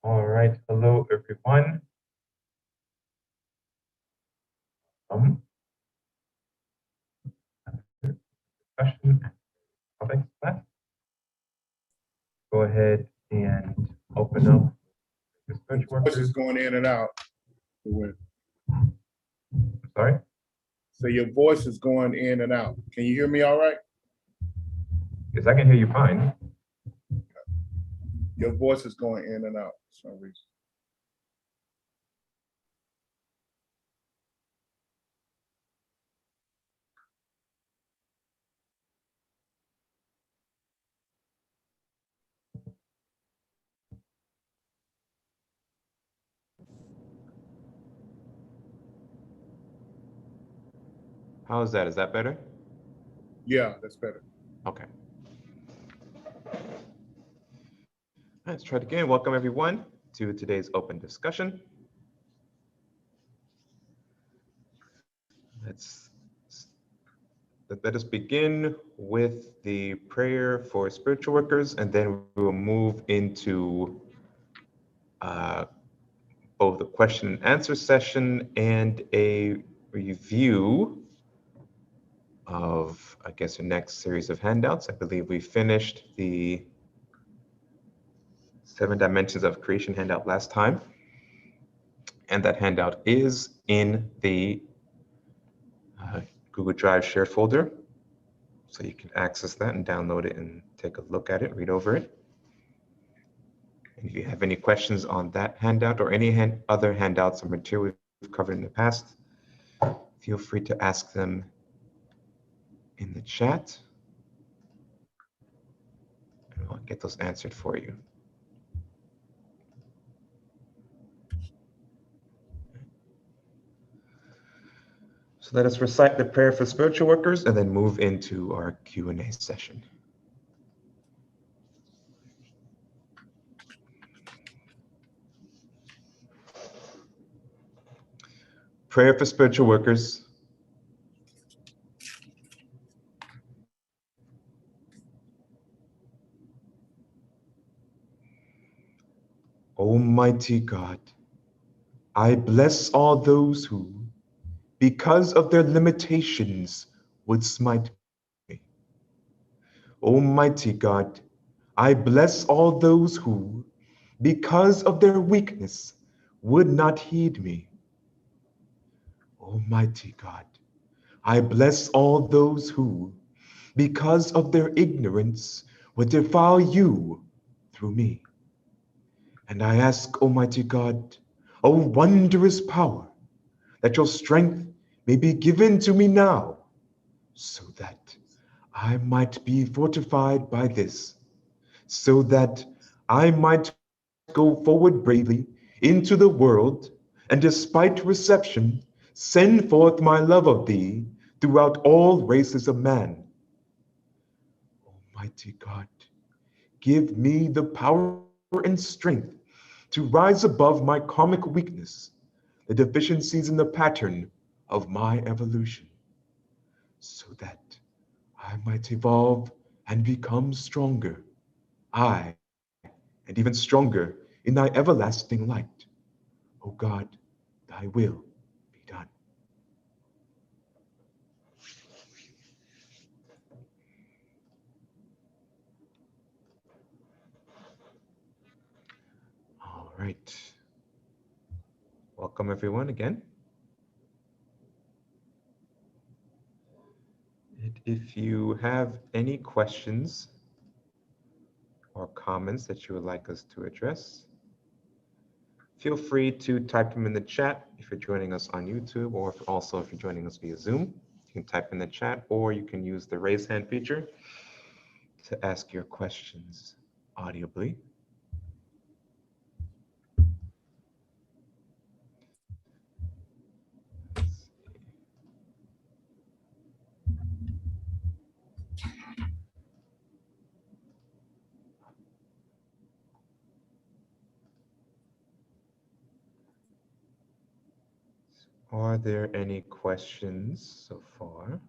All right, hello everyone. Question topics left. Go ahead and open up the search Which is workers. going in and out. Sorry. So your voice is going in and out. Can you hear me all right? Yes, I can hear you fine. Your voice is going in and out for some reason. How is that? Is that better? Yeah, that's better. Okay. Let's try it again. Welcome everyone to today's open discussion. Let us begin with the prayer for spiritual workers, and then we will move into both a question and answer session and a review of, I guess, the next series of handouts. I believe we finished the 7 Dimensions of Creation handout last time. And that handout is in the Google Drive shared folder. So you can access that and download it and take a look at it, read over it. And if you have any questions on that handout or any other handouts or material we've covered in the past, feel free to ask them in the chat. And I'll get those answered for you. So let us recite the prayer for spiritual workers and then move into our Q&A session. Prayer for spiritual workers. Almighty God, I bless all those who, because of their limitations, would smite me. Almighty God, I bless all those who, because of their weakness, would not heed me. Almighty God, I bless all those who, because of their ignorance, would defile you through me. And I ask, Almighty God, O wondrous power, that your strength may be given to me now, so that I might be fortified by this, so that I might go forward bravely into the world, and despite reception, send forth my love of thee throughout all races of man. Almighty God, give me the power and strength to rise above my karmic weakness, the deficiencies in the pattern of my evolution, so that I might evolve and become stronger, I, and even stronger in thy everlasting light. O God, thy will be done. All right. Welcome everyone again. And if you have any questions or comments that you would like us to address, feel free to type them in the chat if you're joining us on YouTube, or if you're joining us via Zoom. You can type in the chat, or you can use the raise hand feature to ask your questions audibly. Are there any questions so far?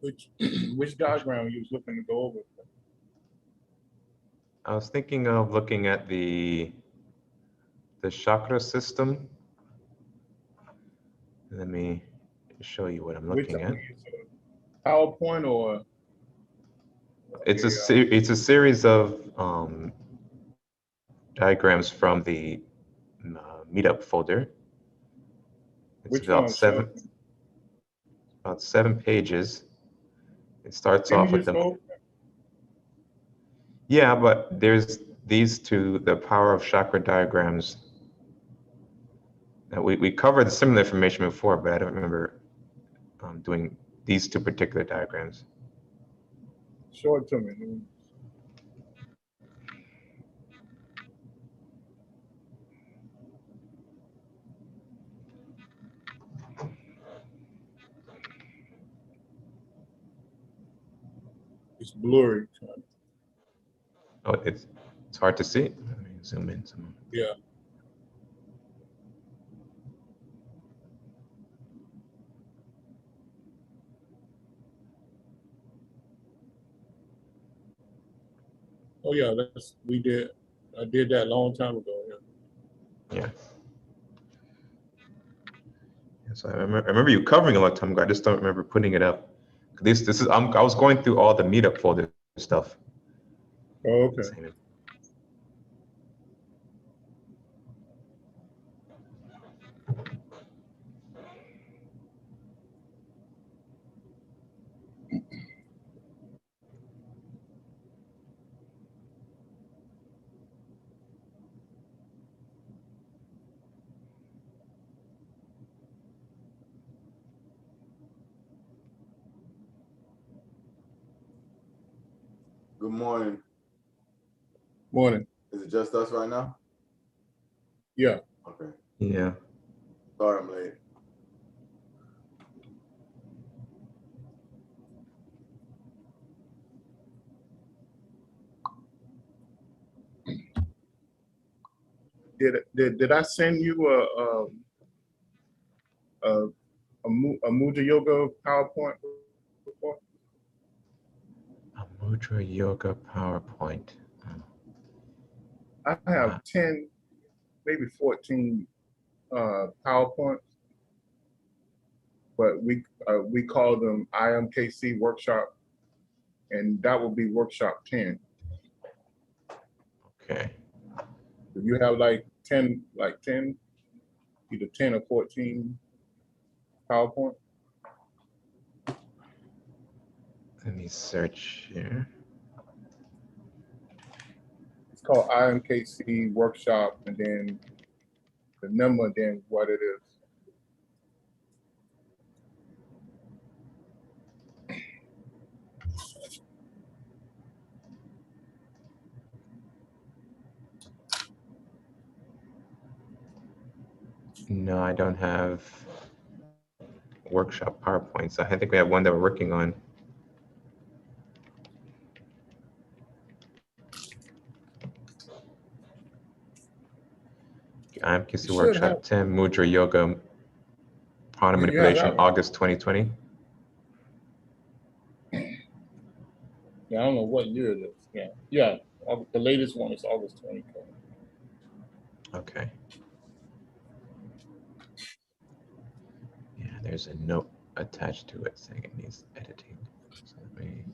Which which diagram you was looking to go over? I was thinking of looking at the chakra system. Let me show you what I'm Which looking at. PowerPoint or It's a series of diagrams from the MeetUp folder. It's which one? about 7 pages. It starts Can off you with just go? Yeah, but there's these two, the power of chakra diagrams. We covered similar information before, but I don't remember doing these two particular diagrams. Show it to me. It's blurry. Oh, it's hard to see. Let me zoom in some. Yeah. Oh yeah, I did that a long time ago. Yeah. Yeah. So I remember you covering a long time ago. I just don't remember putting it up. This is I was going through all the MeetUp folder stuff. Oh, okay. Good morning. Morning. Is it just us right now? Yeah. Okay. Yeah. Sorry I'm late. Did I send you a Mudra Yoga PowerPoint before? A Mudra Yoga PowerPoint. I have 10, maybe 14 PowerPoints, but we call them IMKC workshop, and that will be workshop 10. Okay. If you have like 10, either 10 or 14 PowerPoint. Let me search here. It's called IMKC workshop, and then the number, then what it is. No, I don't have workshop PowerPoints. I think we have one that we're working on. IMKC Workshop 10, Mudra Yoga, Prana Manipulation, August 2020. Yeah, I don't know what year it is. Yeah. The latest one is August 2020. Okay. Yeah, there's a note attached to it saying it needs editing. So let me.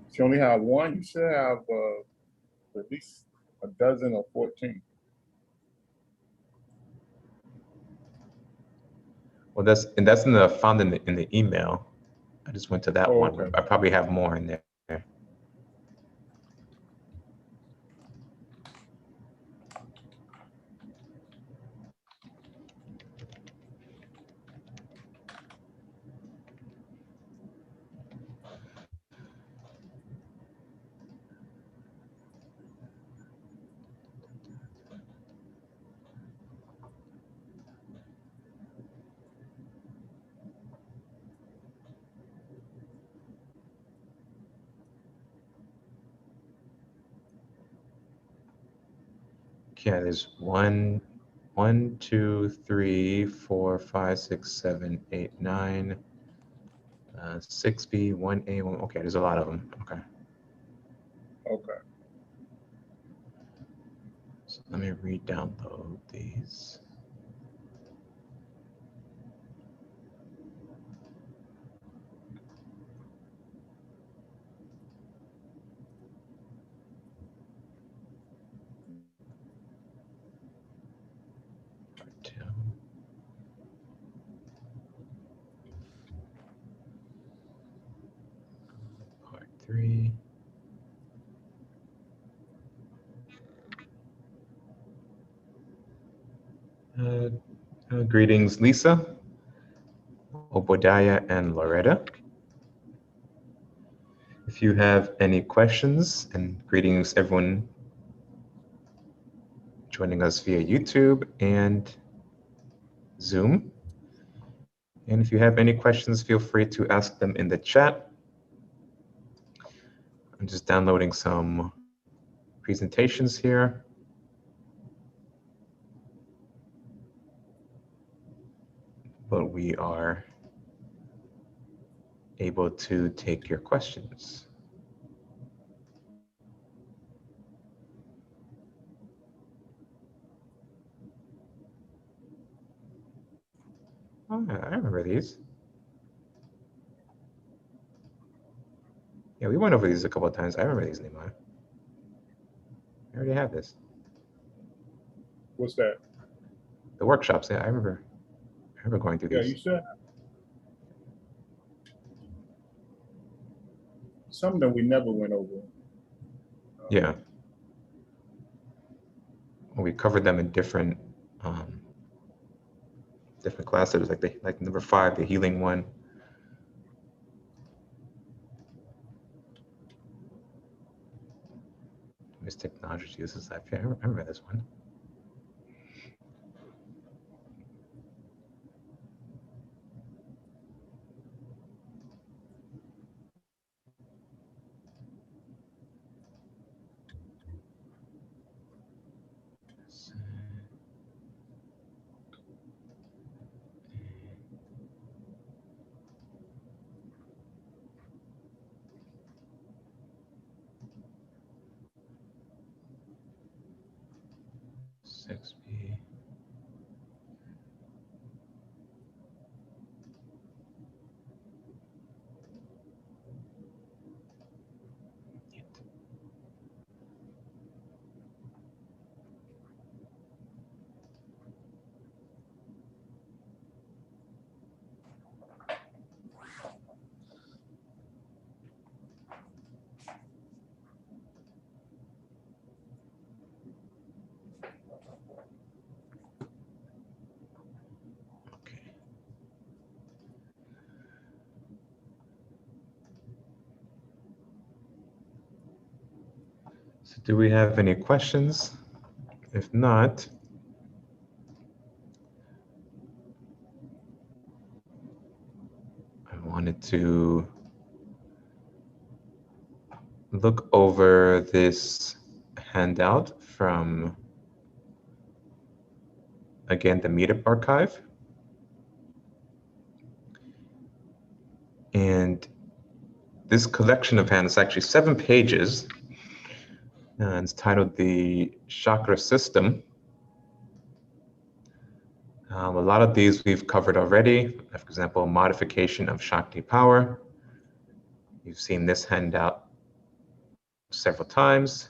If you only have one, you should have at least a dozen or 14. Well, that's in the found in the email. I just went to that one. Okay. I probably have more in there. Yeah, there's 1, 1, 2, 3, 4, 5, 6, 7, 8, 9, 6B, 1A, 1. Okay, there's a lot of them. Okay. Okay. So let me re-download these. Part 2. Part 3. Greetings, Lisa, Obadiah, and Loretta. If you have any questions, and greetings everyone joining us via YouTube and Zoom. And if you have any questions, feel free to ask them in the chat. I'm just downloading some presentations here. But we are able to take your questions. Oh, I remember these. Yeah, we went over these a couple of times. I remember these, Nehemiah. I already have this. What's that? The workshops, yeah, I remember going through Yeah, these. you said. Some of them we never went over. Yeah. Well, we covered them in different different classes, like number 5, the healing one. Miss Technology uses that. Yeah, I remember this one. Six B. Okay. So do we have any questions? If not, I wanted to look over this handout from, again, the MeetUp archive. And this collection of handouts, actually 7 pages, and it's titled The Chakra System. A lot of these we've covered already. For example, modification of Shakti power. You've seen this handout several times,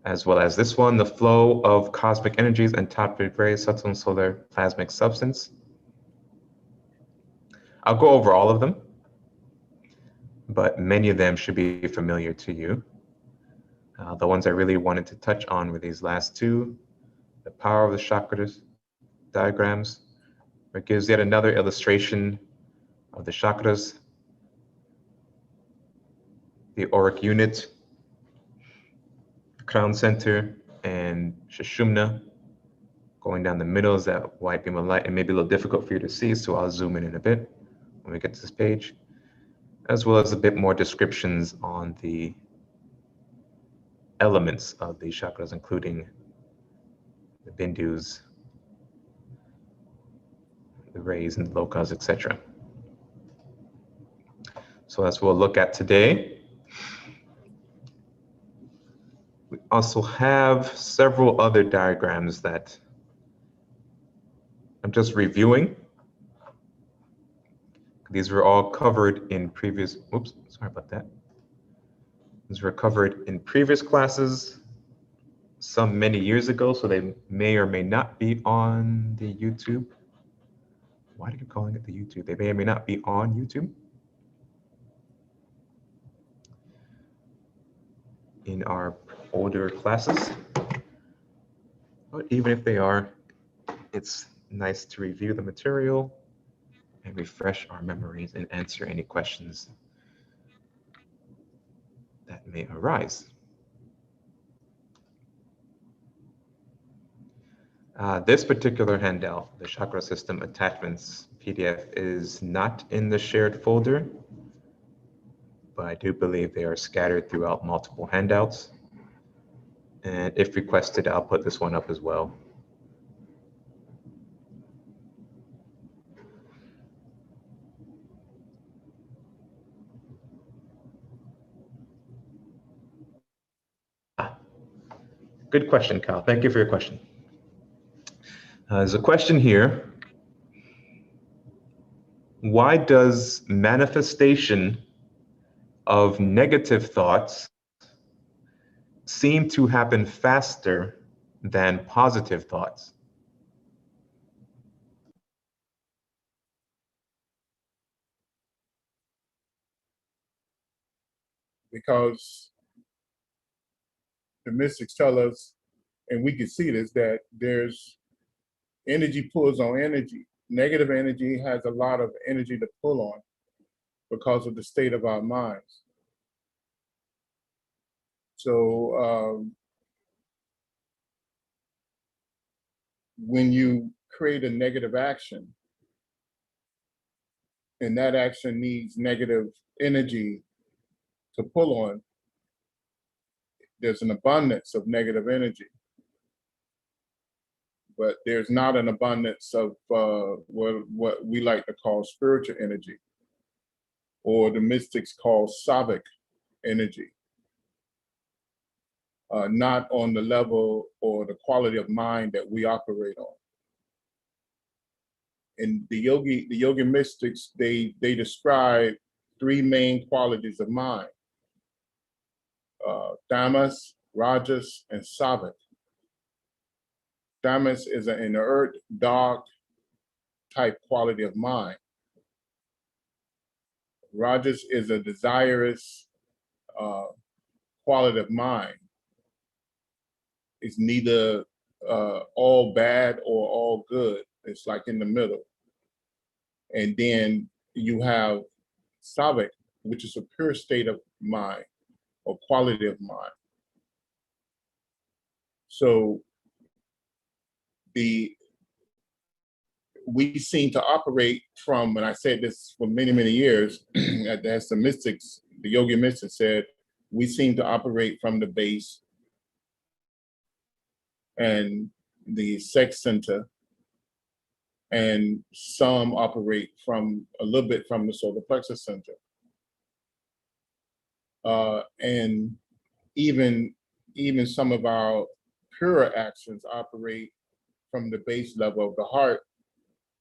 as well as this one, the flow of cosmic energies and top-grade rays, subtle and solar plasmic substance. I'll go over all of them, but many of them should be familiar to you. The ones I really wanted to touch on were these last 2, the power of the chakras diagrams, where it gives yet another illustration of the chakras, the auric unit, crown center, and Sushumna. Going down the middle is that white beam of light. It may be a little difficult for you to see, so I'll zoom in a bit when we get to this page, as well as a bit more descriptions on the elements of the chakras, including the bindus, the rays and the locus, etc. So that's what we'll look at today. We also have several other diagrams that I'm just reviewing. These were all covered in previous, oops, sorry about that. These were covered in previous classes, some many years ago, so they may or may not be on the YouTube. Why do you keep calling it the YouTube? They may or may not be on YouTube. In our older classes. But even if they are, it's nice to review the material and refresh our memories and answer any questions that may arise. This particular handout, the Chakra System Attachments PDF, is not in the shared folder, but I do believe they are scattered throughout multiple handouts. And if requested, I'll put this one up as well. Good question, Kyle. Thank you for your question. There's a question here. Why does manifestation of negative thoughts seem to happen faster than positive thoughts? Because the mystics tell us, and we can see this, that there's energy pulls on energy. Negative energy has a lot of energy to pull on because of the state of our minds. So when you create a negative action, and that action needs negative energy to pull on, there's an abundance of negative energy. But there's not an abundance of what we like to call spiritual energy, or the mystics call Savic energy. Not on the level or the quality of mind that we operate on. And the yogi mystics, they describe three main qualities of mind: tamas, rajas, and sattvic. Tamas is an inert, dark type quality of mind. Rajas is a desirous quality of mind. It's neither all bad or all good. It's like in the middle. And then you have sattvic, which is a pure state of mind or quality of mind. So we seem to operate from, and I said this for many, many years, as the mystics, the yogi mystics said, we seem to operate from the base and the sex center, and some operate from a little bit from the solar plexus center. And even some of our purer actions operate from the base level of the heart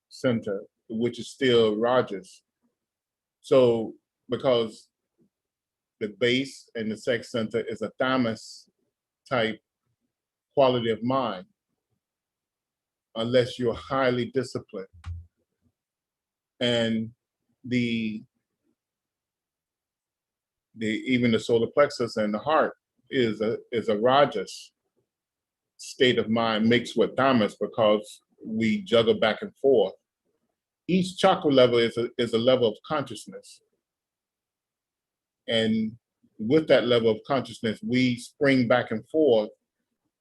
center, which is still rajas. So because the base and the sex center is a tamas type quality of mind, unless you're highly disciplined. And even the solar plexus and the heart is a rajas state of mind mixed with tamas, because we juggle back and forth. Each chakra level is a level of consciousness. And with that level of consciousness, we spring back and forth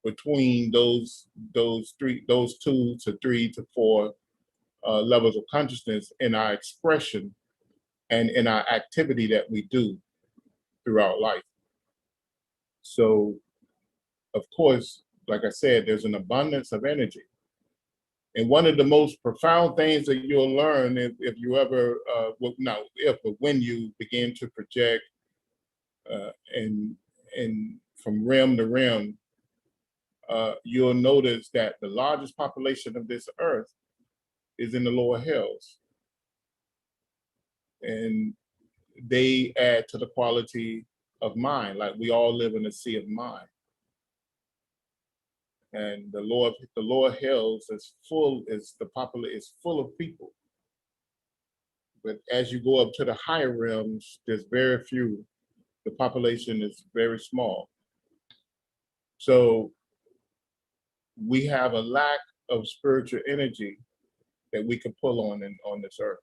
between those 2 to 3 to 4 levels of consciousness in our expression and in our activity that we do throughout life. So, of course, like I said, there's an abundance of energy. And one of the most profound things that you'll learn if you ever, well, not if, but when you begin to project and from rim to rim, you'll notice that the largest population of this earth is in the lower hills. And they add to the quality of mind, like we all live in a sea of mind. And the lower hills is full of people. But as you go up to the higher realms, there's very few. The population is very small. So we have a lack of spiritual energy that we can pull on this earth.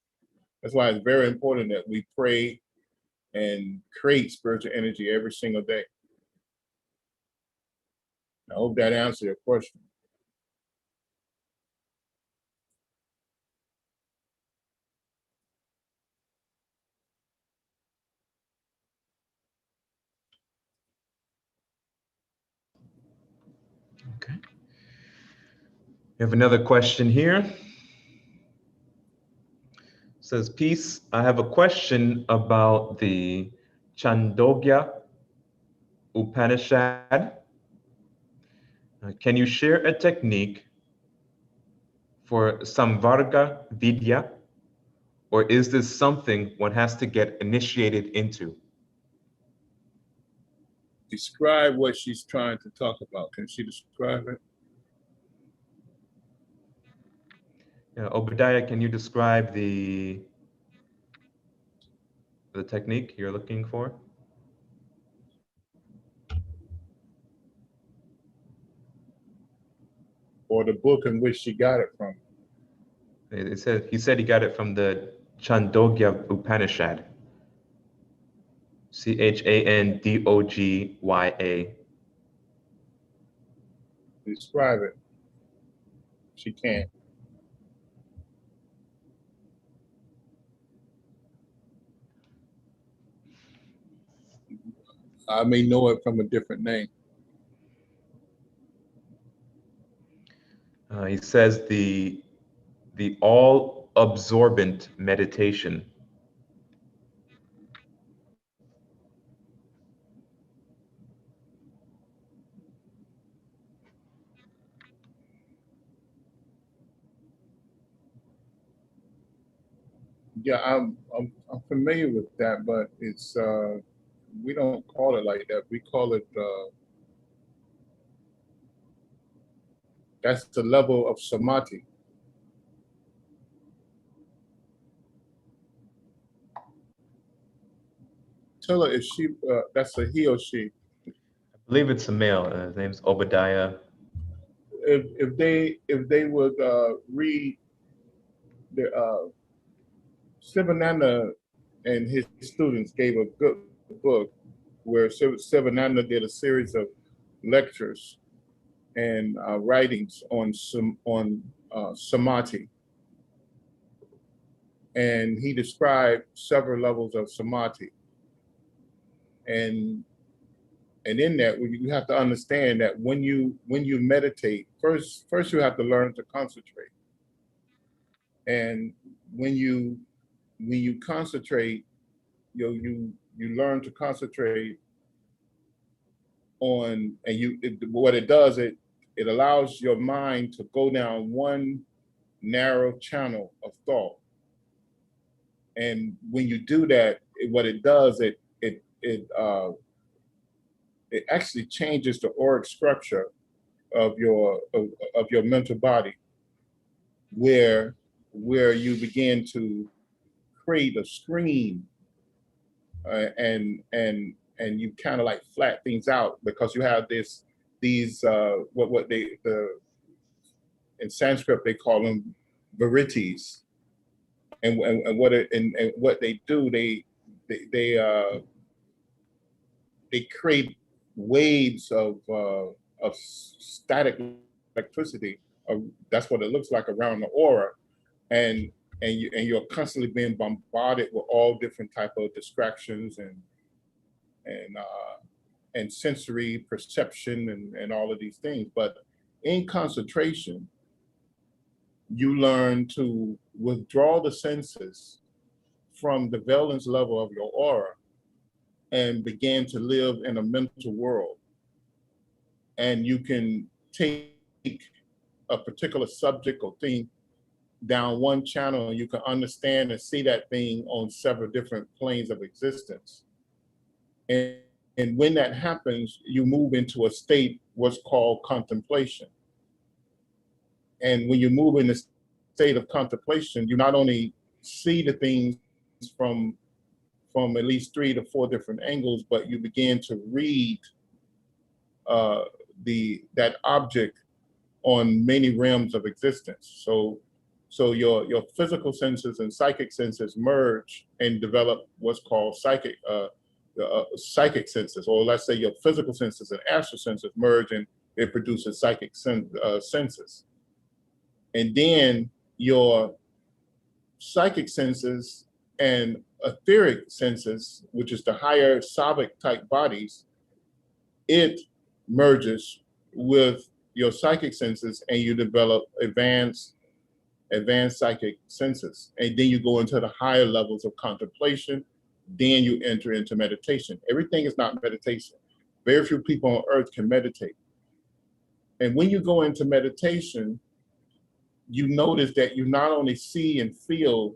That's why it's very important that we pray and create spiritual energy every single day. I hope that answered your question. Okay. We have another question here. It says, peace, I have a question about the Chandogya Upanishad. Can you share a technique for Samvarga Vidya, or is this something one has to get initiated into? Describe what she's trying to talk about. Can she describe it? Obadiah, can you describe the technique you're looking for? Or the book in which she got it from? He said he got it from the Chandogya Upanishad. Chandogya. Describe it. She can't. I may know it from a different name. He says the all-absorbent meditation. Yeah, I'm familiar with that, but it's we don't call it like that. We call it that's the level of samadhi. Tell her if she that's a he or she. I believe it's a male. His name's Obadiah. If they would read the Sivananda and his students gave a good book where Sivananda did a series of lectures and writings on samadhi, and he described several levels of samadhi. And in that, you have to understand that when you meditate, first you have to learn to concentrate. And when you concentrate, you learn to concentrate on, and what it does, it allows your mind to go down one narrow channel of thought. And when you do that, what it does, it actually changes the auric structure of your mental body, where you begin to create a screen, and you kind of like flat things out, because you have these what they in Sanskrit they call them vrittis, and what they do, they create waves of static electricity. That's what it looks like around the aura, and you're constantly being bombarded with all different type of distractions and and sensory perception and all of these things. But in concentration, you learn to withdraw the senses from the valence level of your aura and begin to live in a mental world. And you can take a particular subject or thing down one channel, and you can understand and see that thing on several different planes of existence. And when that happens, you move into a state what's called contemplation. And when you move in the state of contemplation, you not only see the things from at least 3 to 4 different angles, but you begin to read that object on many realms of existence. So your physical senses and psychic senses merge and develop what's called psychic senses, or let's say your physical senses and astral senses merge and it produces psychic senses. And then your psychic senses and etheric senses, which is the higher sobic type bodies, it merges with your psychic senses and you develop advanced psychic senses. And then you go into the higher levels of contemplation, then you enter into meditation. Everything is not meditation. Very few people on earth can meditate. And when you go into meditation, you notice that you not only see and feel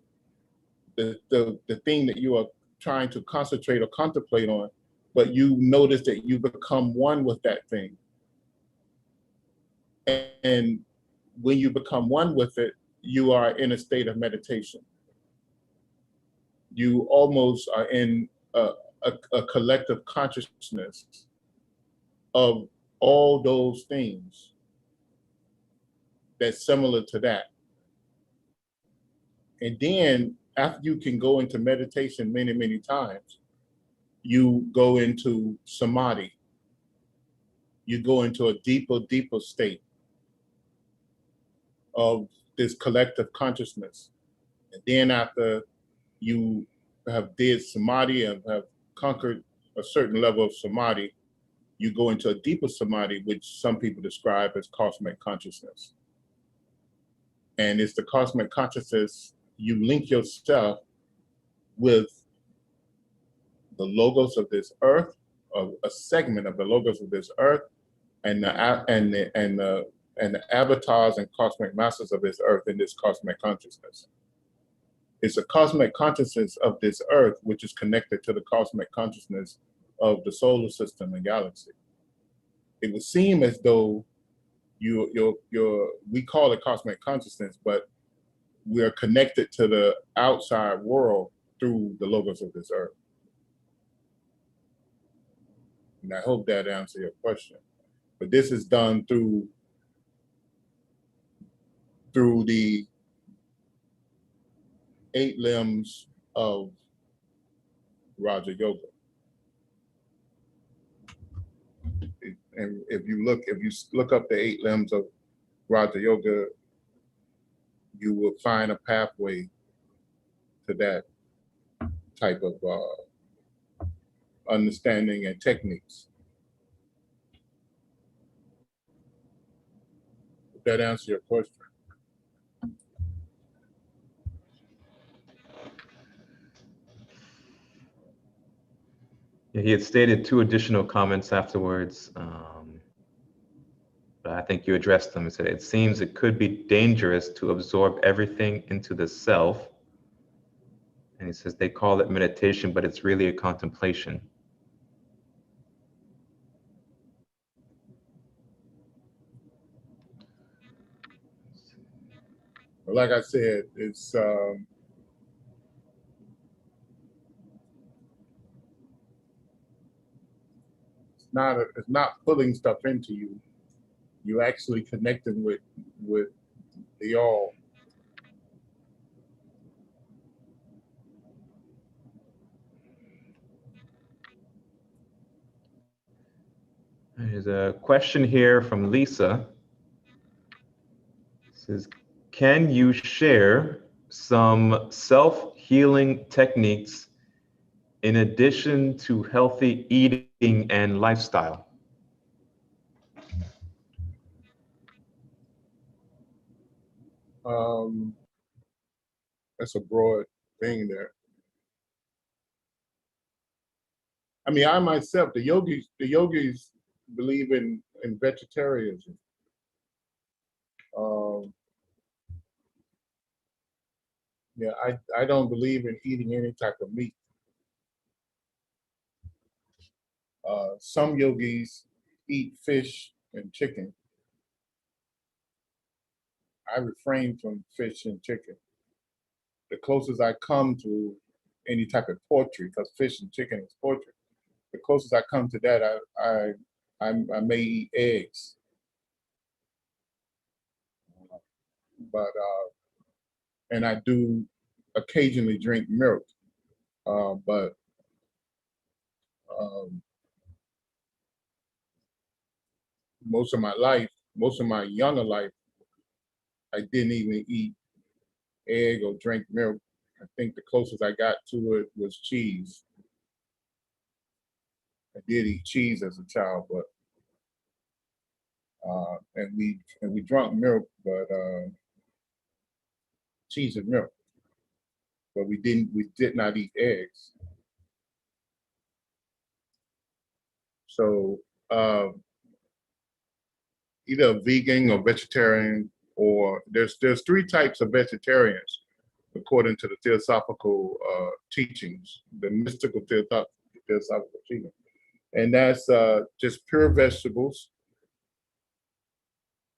the thing that you are trying to concentrate or contemplate on, but you notice that you become one with that thing. And when you become one with it, you are in a state of meditation. You almost are in a collective consciousness of all those things that's similar to that. And then after you can go into meditation many, many times, you go into samadhi. You go into a deeper, deeper state of this collective consciousness. And then after you have did samadhi and have conquered a certain level of samadhi, you go into a deeper samadhi, which some people describe as cosmic consciousness. And it's the cosmic consciousness, you link yourself with the logos of this earth, or a segment of the logos of this earth, and the avatars and cosmic masters of this earth in this cosmic consciousness. It's a cosmic consciousness of this earth, which is connected to the cosmic consciousness of the solar system and galaxy. It would seem as though we call it cosmic consciousness, but we are connected to the outside world through the logos of this earth. And I hope that answers your question. But this is done through the 8 limbs of Raja Yoga. And if you look up the 8 limbs of Raja Yoga, you will find a pathway to that type of understanding and techniques. Did that answer your question? Yeah, he had stated 2 additional comments afterwards, but I think you addressed them. He said, it seems it could be dangerous to absorb everything into the self. And he says they call it meditation, but it's really a contemplation. Like I said, it's not pulling stuff into you. You actually connecting with the all. There's a question here from Lisa. It says, can you share some self-healing techniques in addition to healthy eating and lifestyle? That's a broad thing there. I mean, I myself, the yogis believe in vegetarianism. Um, yeah, I don't believe in eating any type of meat. Some yogis eat fish and chicken. I refrain from fish and chicken. The closest I come to any type of poultry, because fish and chicken is poultry. The closest I come to that, I may eat eggs, but and I do occasionally drink milk, but um, most of my younger life, I didn't even eat egg or drink milk. I think the closest I got to it was cheese. I did eat cheese as a child, but and we drank milk, but cheese and milk. But we did not eat eggs. So either vegan or vegetarian, or there's three types of vegetarians according to the theosophical teachings, the mystical theosophical teaching, and that's just pure vegetables,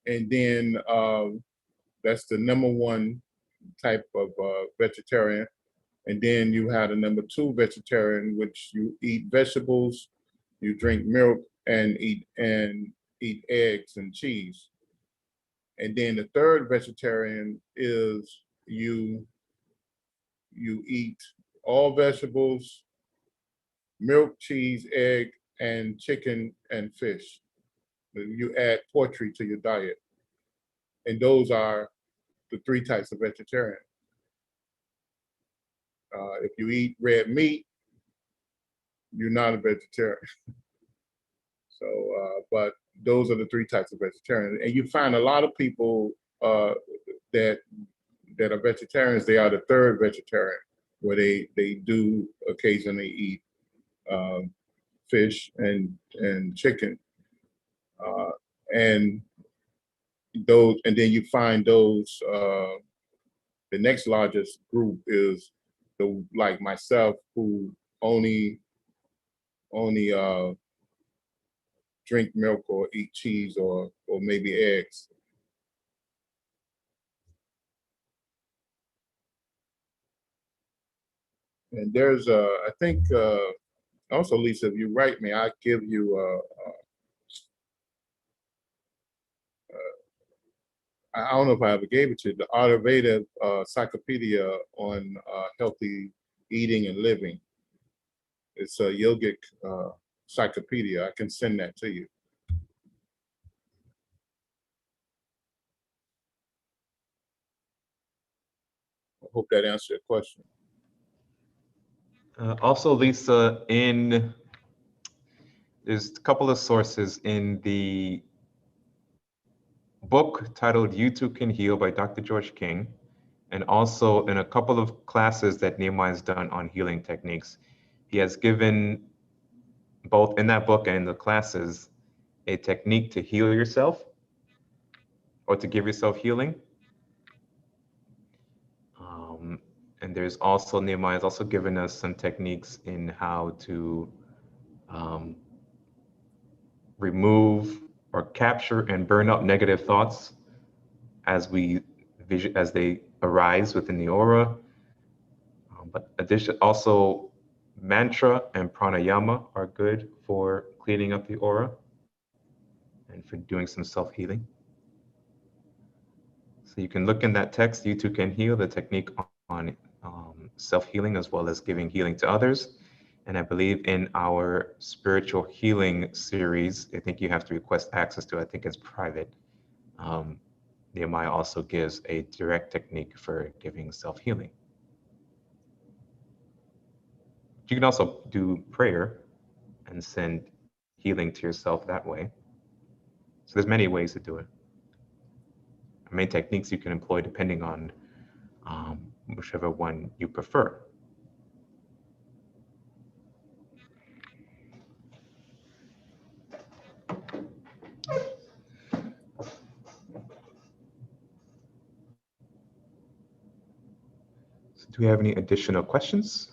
and then that's the number one type of vegetarian, and then you have the number two vegetarian, which you eat vegetables, you drink milk, and eat eggs and cheese. And then the third vegetarian is you eat all vegetables, milk, cheese, egg, and chicken and fish. You add poultry to your diet. And those are the three types of vegetarian. If you eat red meat, you're not a vegetarian. So, but those are the three types of vegetarian. And you find a lot of people that are vegetarians, they are the third vegetarian, where they do occasionally eat fish and chicken, and and then you find those. The next largest group is the like myself, who only drink milk or eat cheese or maybe eggs. And there's I think also, Lisa, if you write me, I'll give you I don't know if I ever gave it to you, the Ayurveda Encyclopedia on healthy eating and living. It's a yogic encyclopedia. I can send that to you. I hope that answers your question. Also, Lisa, there's a couple of sources in the book titled You Too Can Heal by Dr. George King, and also in a couple of classes that Nehemiah has done on healing techniques. He has given, both in that book and in the classes, a technique to heal yourself or to give yourself healing. And there's also, Nehemiah has also given us some techniques in how to remove or capture and burn up negative thoughts as they arise within the aura. But also mantra and pranayama are good for cleaning up the aura and for doing some self-healing. So you can look in that text, You Too Can Heal, the technique on self-healing as well as giving healing to others. And I believe in our spiritual healing series, I think you have to request access to, I think it's private. Nehemiah also gives a direct technique for giving self-healing. You can also do prayer and send healing to yourself that way. So there's many ways to do it. Many techniques you can employ depending on whichever one you prefer. So do we have any additional questions?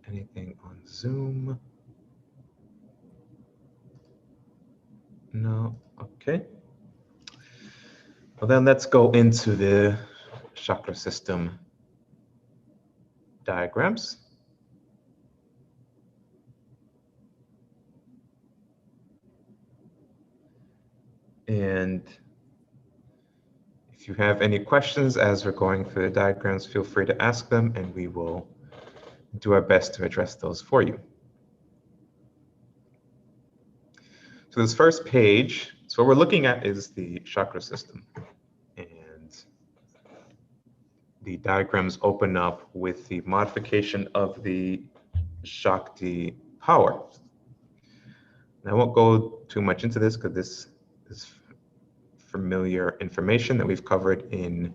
Anything on Zoom? No, okay. Well, then let's go into the chakra system diagrams. And if you have any questions as we're going through the diagrams, feel free to ask them and we will do our best to address those for you. So this first page, so what we're looking at is the chakra system. And the diagrams open up with the modification of the Shakti power. And I won't go too much into this because this is familiar information that we've covered in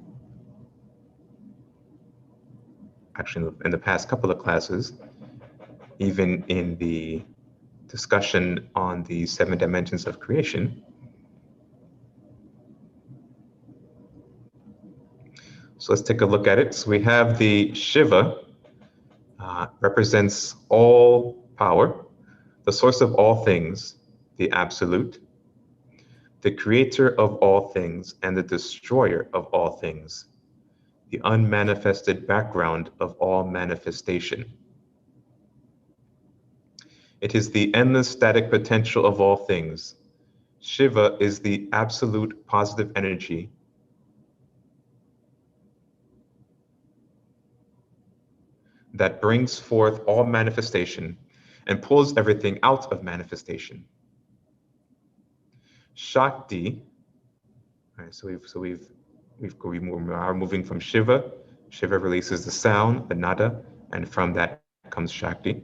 actually in the past couple of classes, even in the discussion on the 7 dimensions of creation. So let's take a look at it. So we have the Shiva, represents all power, the source of all things, the absolute, the creator of all things and the destroyer of all things, the unmanifested background of all manifestation. It is the endless static potential of all things. Shiva is the absolute positive energy that brings forth all manifestation and pulls everything out of manifestation. Shakti, all right, we are moving from Shiva. Shiva releases the sound, the nada, and from that comes Shakti.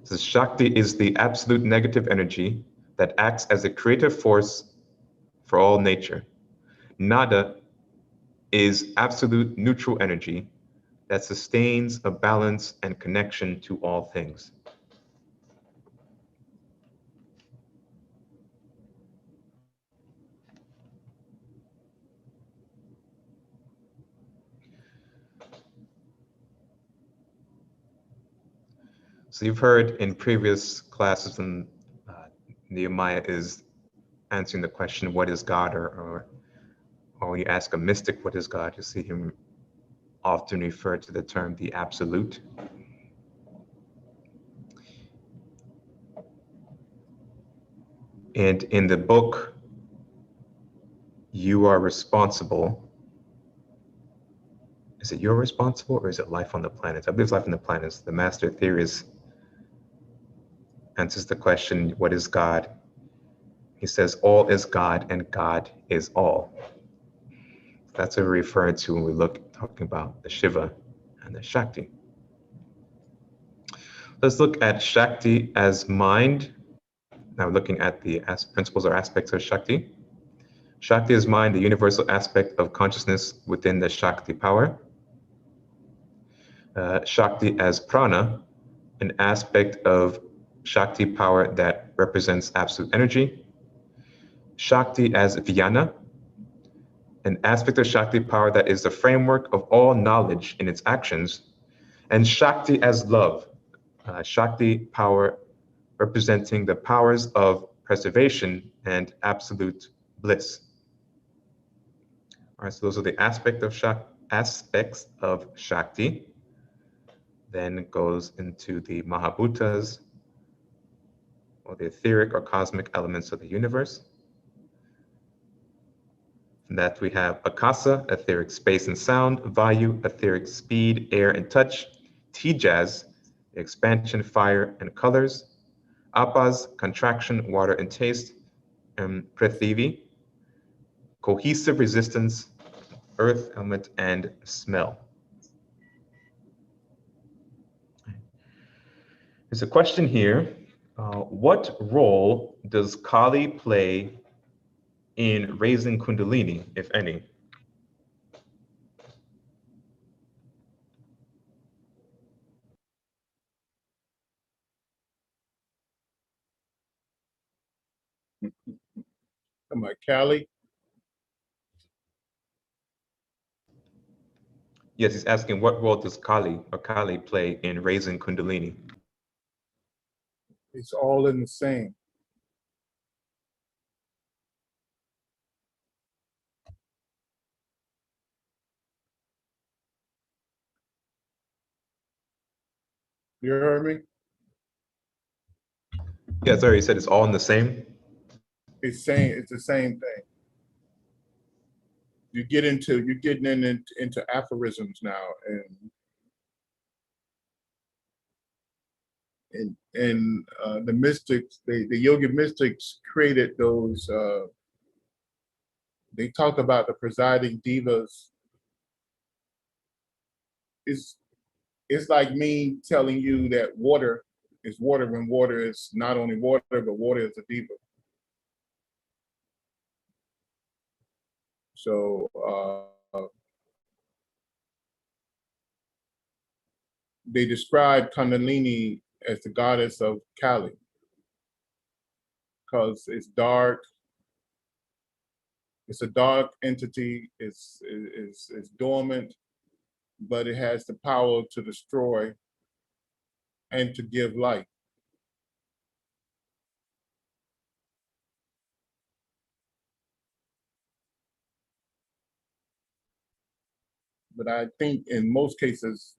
So Shakti is the absolute negative energy that acts as a creative force for all nature. Nada is absolute neutral energy that sustains a balance and connection to all things. So you've heard in previous classes when Nehemiah is answering the question, what is God? Or when you ask a mystic, what is God? You see him often refer to the term the absolute. And in the book, You Are Responsible. Is it You're Responsible or is it Life on the Planets? I believe it's Life on the Planets. The master theorist answers the question, what is God? He says, all is God and God is all. That's what we refer to when we talking about the Shiva and the Shakti. Let's look at Shakti as mind. Now we're looking at the principles or aspects of Shakti. Shakti is mind, the universal aspect of consciousness within the Shakti power. Shakti as prana, an aspect of Shakti power that represents absolute energy. Shakti as Vijnana, an aspect of Shakti power that is the framework of all knowledge in its actions. And Shakti as love, Shakti power representing the powers of preservation and absolute bliss. All right, so those are the aspects aspects of Shakti. Then it goes into the Mahabhutas, or the etheric or cosmic elements of the universe. From that we have Akasa, etheric space and sound, Vayu, etheric speed, air and touch, Tijas, expansion, fire and colors, Apas, contraction, water and taste, and Prithivi, cohesive resistance, earth element and smell. There's a question here. What role does Kali play in raising Kundalini, if any? Am I Cali? Yes, he's asking what role does Kali play in raising Kundalini? It's all in the same. You heard me? Yeah, sorry, he said it's all in the same. It's the same thing. You're getting into aphorisms now, and the mystics, the yogi mystics created those. They talk about the presiding divas. It's like me telling you that water is water when water is not only water, but water is a diva. So they describe Kundalini as the goddess of Kali because it's dark. It's a dark entity. It's dormant, but it has the power to destroy and to give light. But I think in most cases,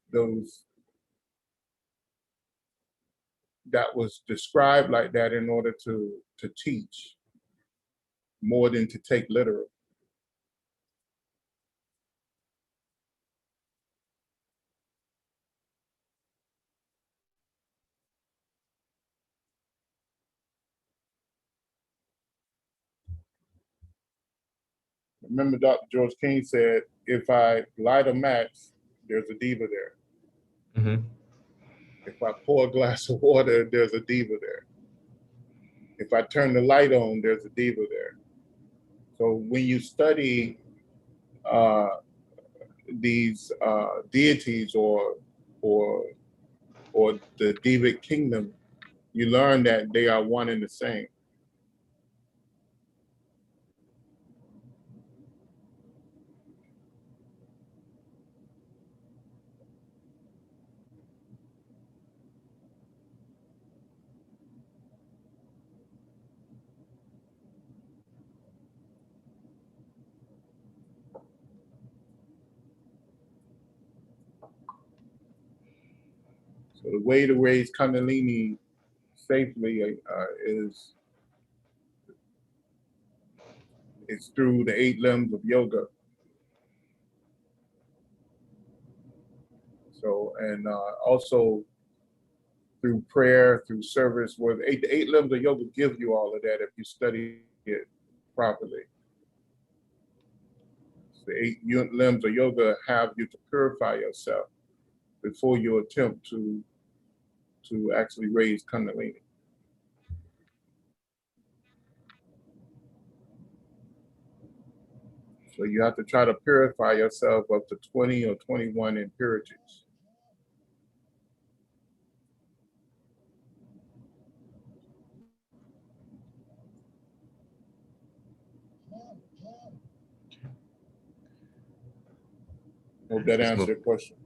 that was described like that in order to teach more than to take literal. Remember, Dr. George King said, if I light a match, there's a diva there. Mm-hmm. If I pour a glass of water, there's a diva there. If I turn the light on, there's a diva there. So when you study these deities or the Devic kingdom, you learn that they are one and the same. So the way to raise Kundalini safely is through the 8 limbs of yoga. So, and also through prayer, through service, where the 8 limbs of yoga give you all of that if you study it properly. The 8 limbs of yoga have you to purify yourself before you attempt to actually raise Kundalini. So you have to try to purify yourself up to 20 or 21 impurities. Hope that answered your question.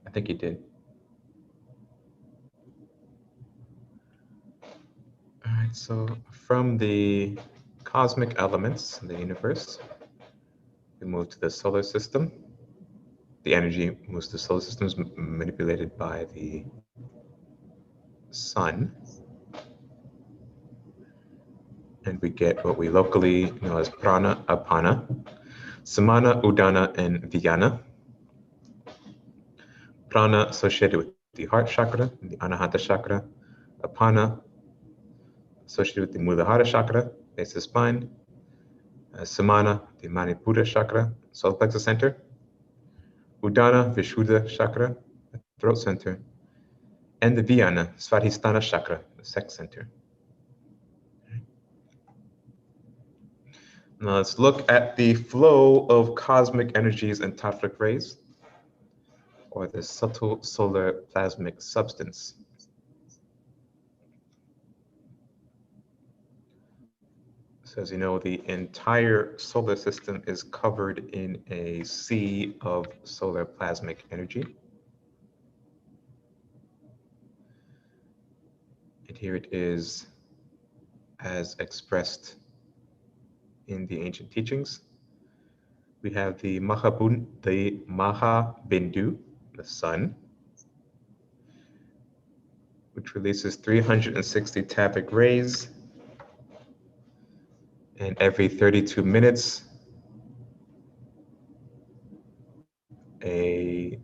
I think he did. All right, so from the cosmic elements in the universe, We move to the solar system. The energy moves to the solar system, is manipulated by the sun. And we get what we locally know as prana, apana, samana, udana, and vyana. Prana associated with the heart chakra, the anahata chakra. Apana associated with the muladhara chakra, base of the spine. Samana, the manipura chakra, solar plexus center. Udana, vishuddha chakra, the throat center. And the vyana, svadhisthana chakra, the sex center. Now let's look at the flow of cosmic energies and tattvic rays, or the subtle solar plasmic substance. So as you know, the entire solar system is covered in a sea of solar plasmic energy. And here it is as expressed in the ancient teachings. We have the Mahabindu, the sun, which releases 360 tavic rays, and every 32 minutes, the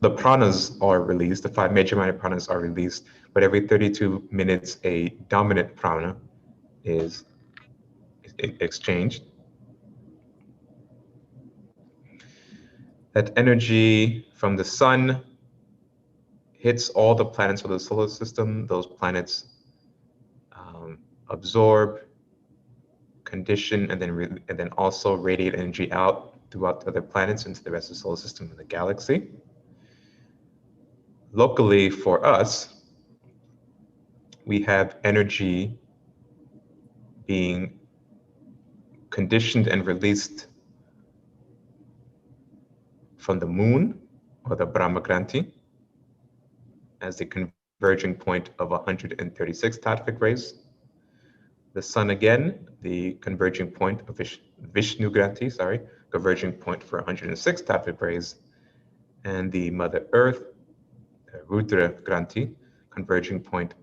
pranas are released, the 5 major minor pranas are released, but every 32 minutes, a dominant prana is exchanged. That energy from the sun hits all the planets of the solar system. Those planets absorb, condition, and then also radiate energy out throughout the other planets into the rest of the solar system and the galaxy. Locally for us, we have energy being conditioned and released from the moon, or the Brahmagranthi, as the converging point of 136 tattvic rays. The sun again, the converging point of Vishnu Granthi, converging point for 106 tattvic rays, and the Mother Earth, Rudra Granthi, converging point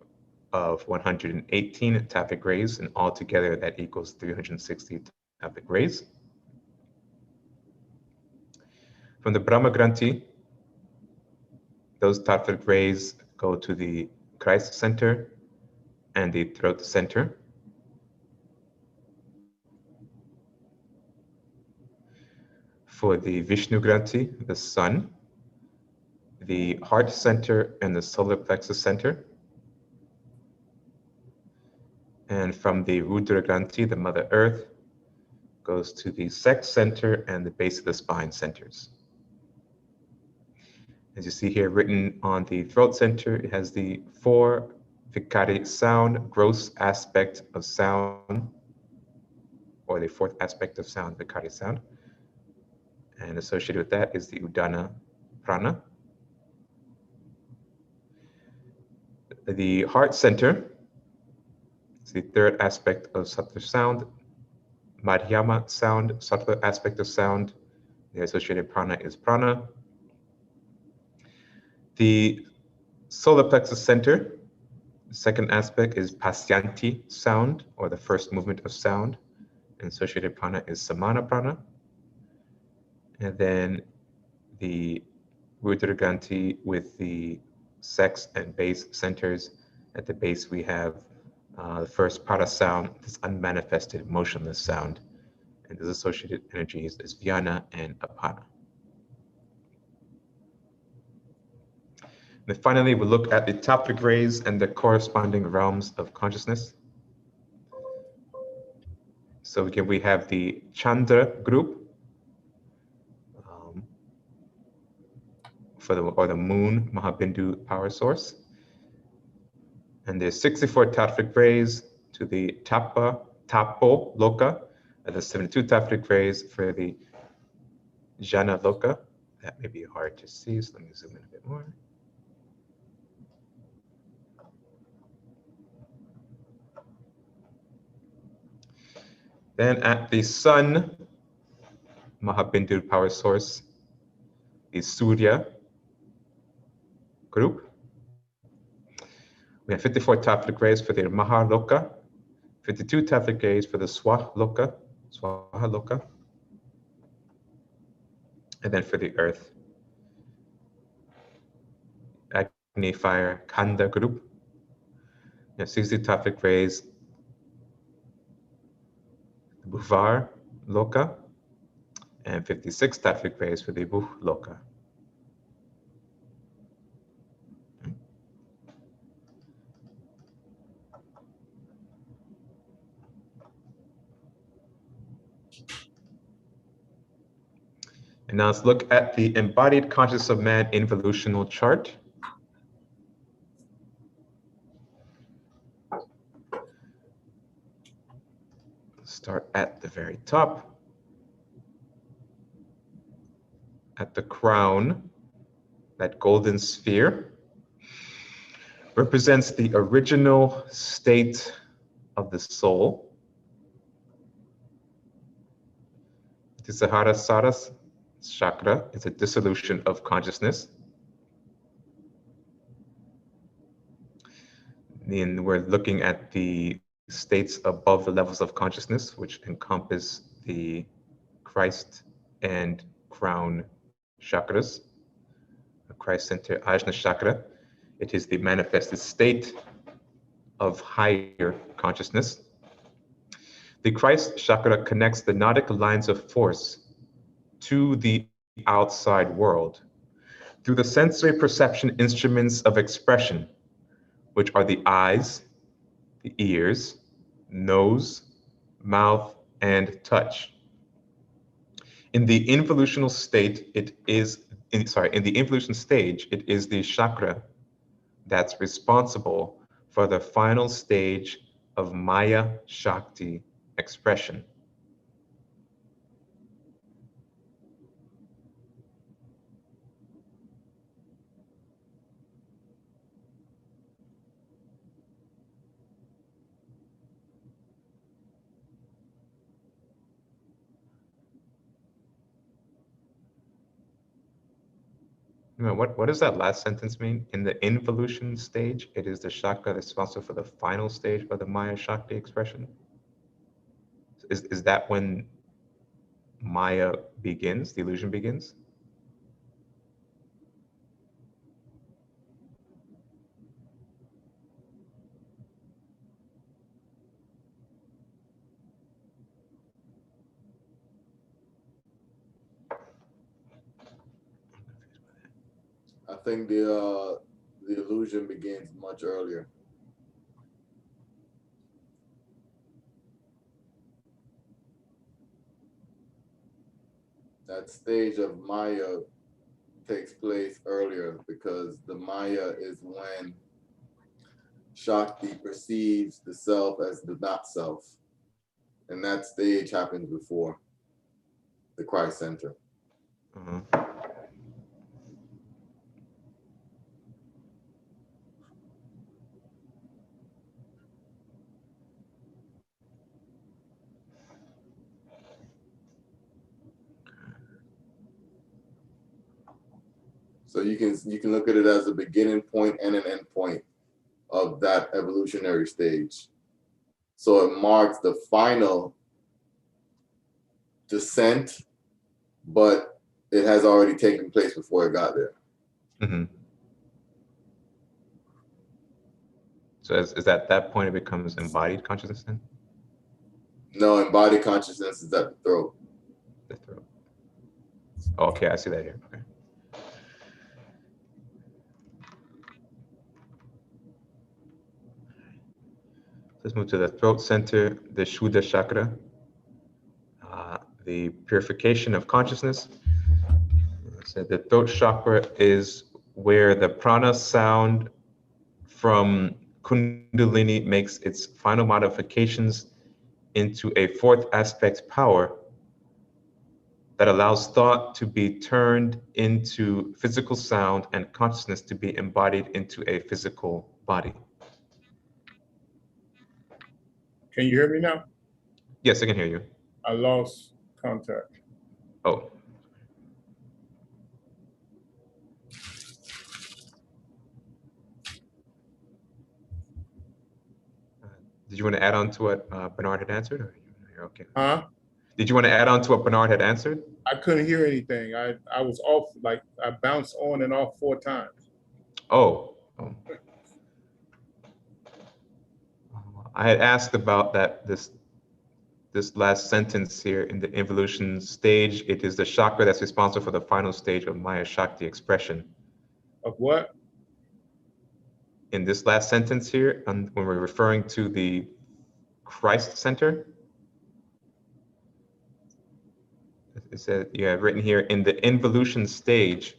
of 118 tattvic rays, and altogether that equals 360 tattvic rays. From the Brahma Granthi, those tattvic rays go to the Christ center and the throat center. For the Vishnu Granthi, the sun, the heart center and the solar plexus center. And from the Rudra Granthi, the Mother Earth, goes to the sex center and the base of the spine centers. As you see here written on the throat center, it has the 4 Vikari sound, gross aspect of sound, or the 4th aspect of sound, Vikari sound. And associated with that is the Udana prana. The heart center is the 3rd aspect of Sattva sound, Madhyama sound, Sattva aspect of sound. The associated prana is prana. The solar plexus center, the 2nd aspect is Pasyanti sound, or the 1st movement of sound. And associated prana is Samana prana. And then the Rudra Granthi with the sex and base centers. At the base we have the 1st Pada sound, this unmanifested, motionless sound. And those associated energies is Vyana and Apana. And finally, we look at the tattvic rays and the corresponding realms of consciousness. So again, we have the Chandra group, or the moon Mahabindu power source. And there's 64 tattvic rays to the Tapo Loka, and the 72 tattvic rays for the Jana Loka. That may be hard to see, so let me zoom in a bit more. Then at the sun, Mahabindu power source, the Surya group. We have 54 Tathamic rays for the Mahaloka, 52 Tathamic rays for the Swahaloka, and then for the Earth, Agni Fire Kanda group. We have 60 Tathamic rays, the Bhuvar Loka, and 56 Tathamic rays for the Bhuh Loka. And now let's look at the embodied consciousness of man involutional chart. Start at the very top. At the crown, that golden sphere represents the original state of the soul. The Sahasrara chakra is a dissolution of consciousness. And we're looking at the states above the levels of consciousness, which encompass the Christ and crown chakras. The Christ center, Ajna chakra. It is the manifested state of higher consciousness. The Christ chakra connects the Nadic lines of force to the outside world through the sensory perception instruments of expression, which are the eyes, the ears, nose, mouth, and touch. In the involutional state, in the involution stage, it is the chakra that's responsible for the final stage of Maya Shakti expression. What does that last sentence mean? In the involution stage, it is the chakra that's responsible for the final stage of the Maya Shakti expression. Is that when Maya begins, the illusion begins? I think the illusion begins much earlier. That stage of Maya takes place earlier because the Maya is when Shakti perceives the self as the not self. And that stage happens before the Christ center. So you can look at it as a beginning point and an end point of that evolutionary stage. So it marks the final descent, but it has already taken place before it got there. Mm-hmm. So is at that point it becomes embodied consciousness then? No, embodied consciousness is at the throat. The throat. Oh, okay, I see that here. Okay. Let's move to the throat center, the Shuddha chakra, the purification of consciousness. So the throat chakra is where the prana sound from Kundalini makes its final modifications into a fourth aspect power that allows thought to be turned into physical sound and consciousness to be embodied into a physical body. Can you hear me now? Yes, I can hear you. I lost contact. Oh. Did you want to add on to what Bernard had answered? Or you're okay? Huh? Did you want to add on to what Bernard had answered? I couldn't hear anything. I was off, like I bounced on and off 4 times. Oh. I had asked about that this last sentence here in the involution stage. It is the chakra that's responsible for the final stage of Maya Shakti expression. Of what? In this last sentence here, when we're referring to the Christ center, it says, you have written here, in the involution stage,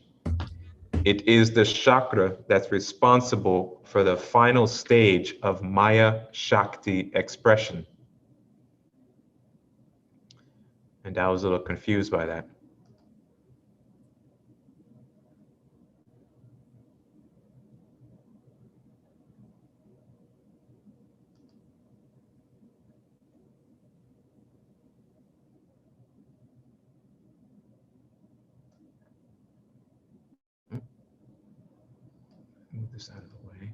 it is the chakra that's responsible for the final stage of Maya Shakti expression. And I was a little confused by that. Move this out of the way.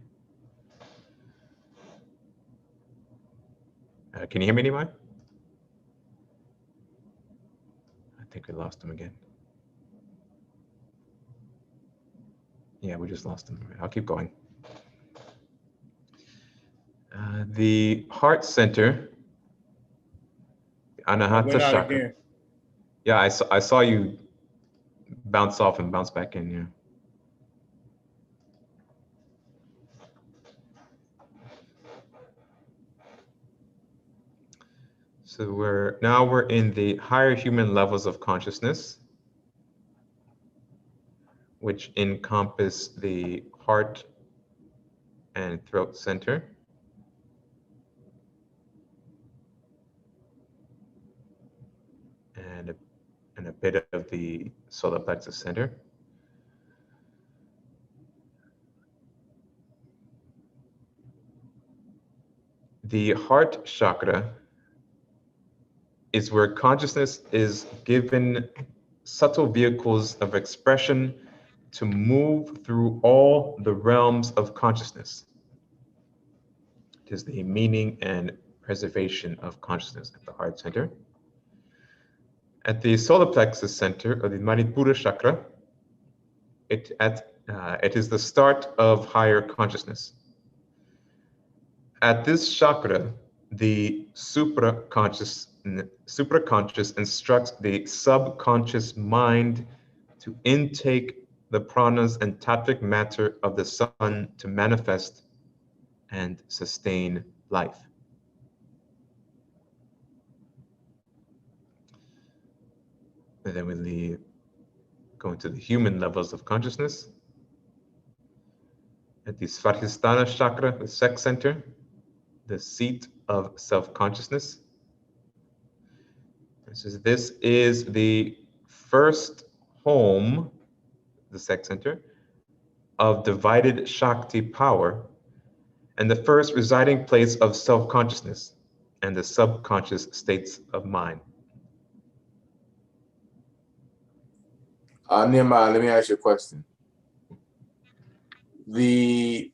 Can you hear me anymore? I think we lost him again. Yeah, we just lost him. I'll keep going. The heart center, the Anahata chakra. Again. Yeah, I saw you bounce off and bounce back in. Yeah. So we're in the higher human levels of consciousness, which encompass the heart and throat center. And a bit of the solar plexus center. The heart chakra is where consciousness is given subtle vehicles of expression to move through all the realms of consciousness. It is the meaning and preservation of consciousness at the heart center. At the solar plexus center, or the Manipura chakra, it is the start of higher consciousness. At this chakra, the supraconscious instructs the subconscious mind to intake the pranas and tattvic matter of the sun to manifest and sustain life. And then we go into the human levels of consciousness. At the Svadhisthana chakra, the sex center, the seat of self-consciousness. So this is the first home, the sex center, of divided Shakti power, and the first residing place of self-consciousness and the subconscious states of mind. Nehemiah, let me ask you a question. The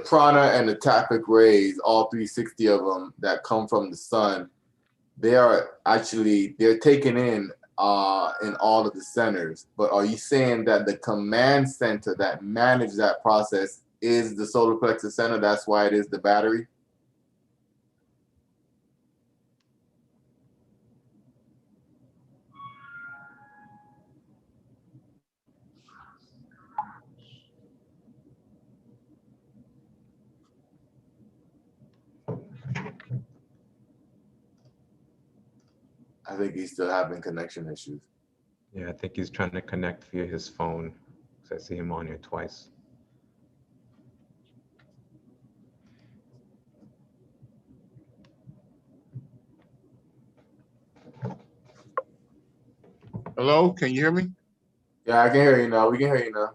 prana and the tattvic rays, all 360 of them that come from the sun, they're taken in all of the centers. But are you saying that the command center that manages that process is the solar plexus center? That's why it is the battery? I think he's still having connection issues. Yeah, I think he's trying to connect via his phone, because I see him on here twice. Hello, can you hear me? Yeah, I can hear you now. We can hear you now.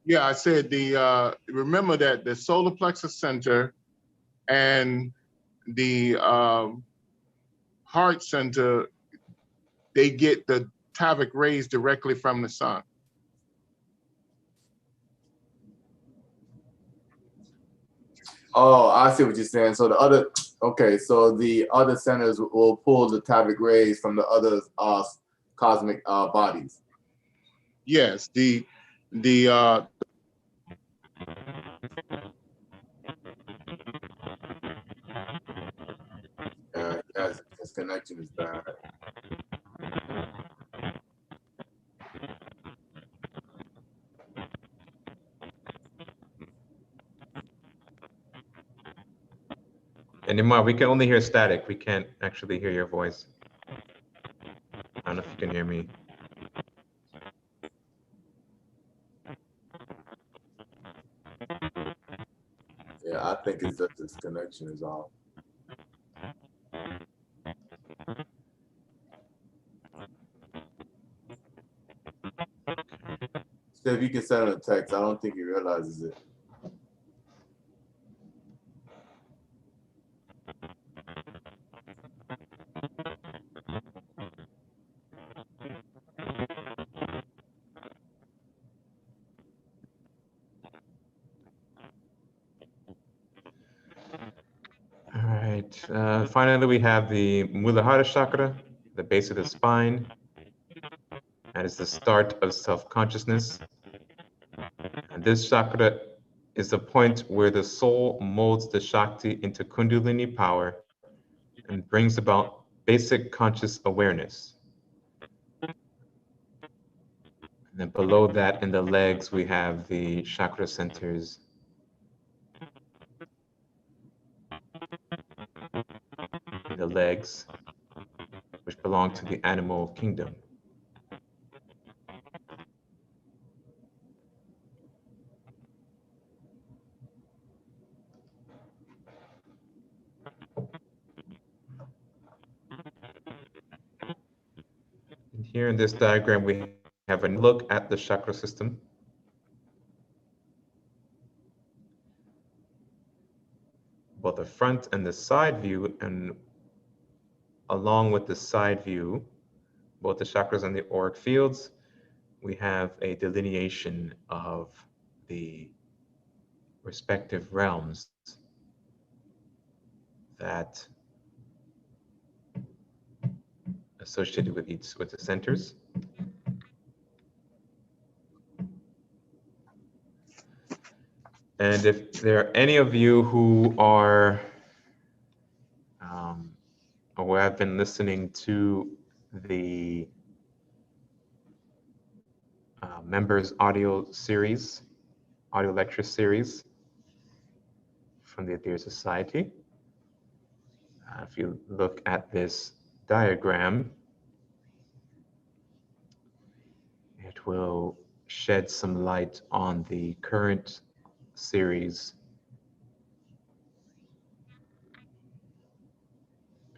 Yeah, I said remember that the solar plexus center and the heart center, they get the Tavic rays directly from the sun. Oh, I see what you're saying. So the other, okay, so the other centers will pull the Tavic rays from the other cosmic bodies. Yes, the Yes, his connection is bad. And Imar, we can only hear static. We can't actually hear your voice. I don't know if you can hear me. Yeah, I think it's just his connection is off. So if you can send him a text, I don't think he realizes it. All right. Finally, we have the Muladhara chakra, the base of the spine. That is the start of self-consciousness. And this chakra is the point where the soul molds the Shakti into Kundalini power and brings about basic conscious awareness. And then below that in the legs, we have the chakra centers. In the legs, which belong to the animal kingdom. And here in this diagram, we have a look at the chakra system. Both the front and the side view, and along with the side view, both the chakras and the auric fields, we have a delineation of the respective realms that associated with each with the centers. And if there are any of you who are or have been listening to the members audio series, audio lecture series from the Aether Society, if you look at this diagram, it will shed some light on the current series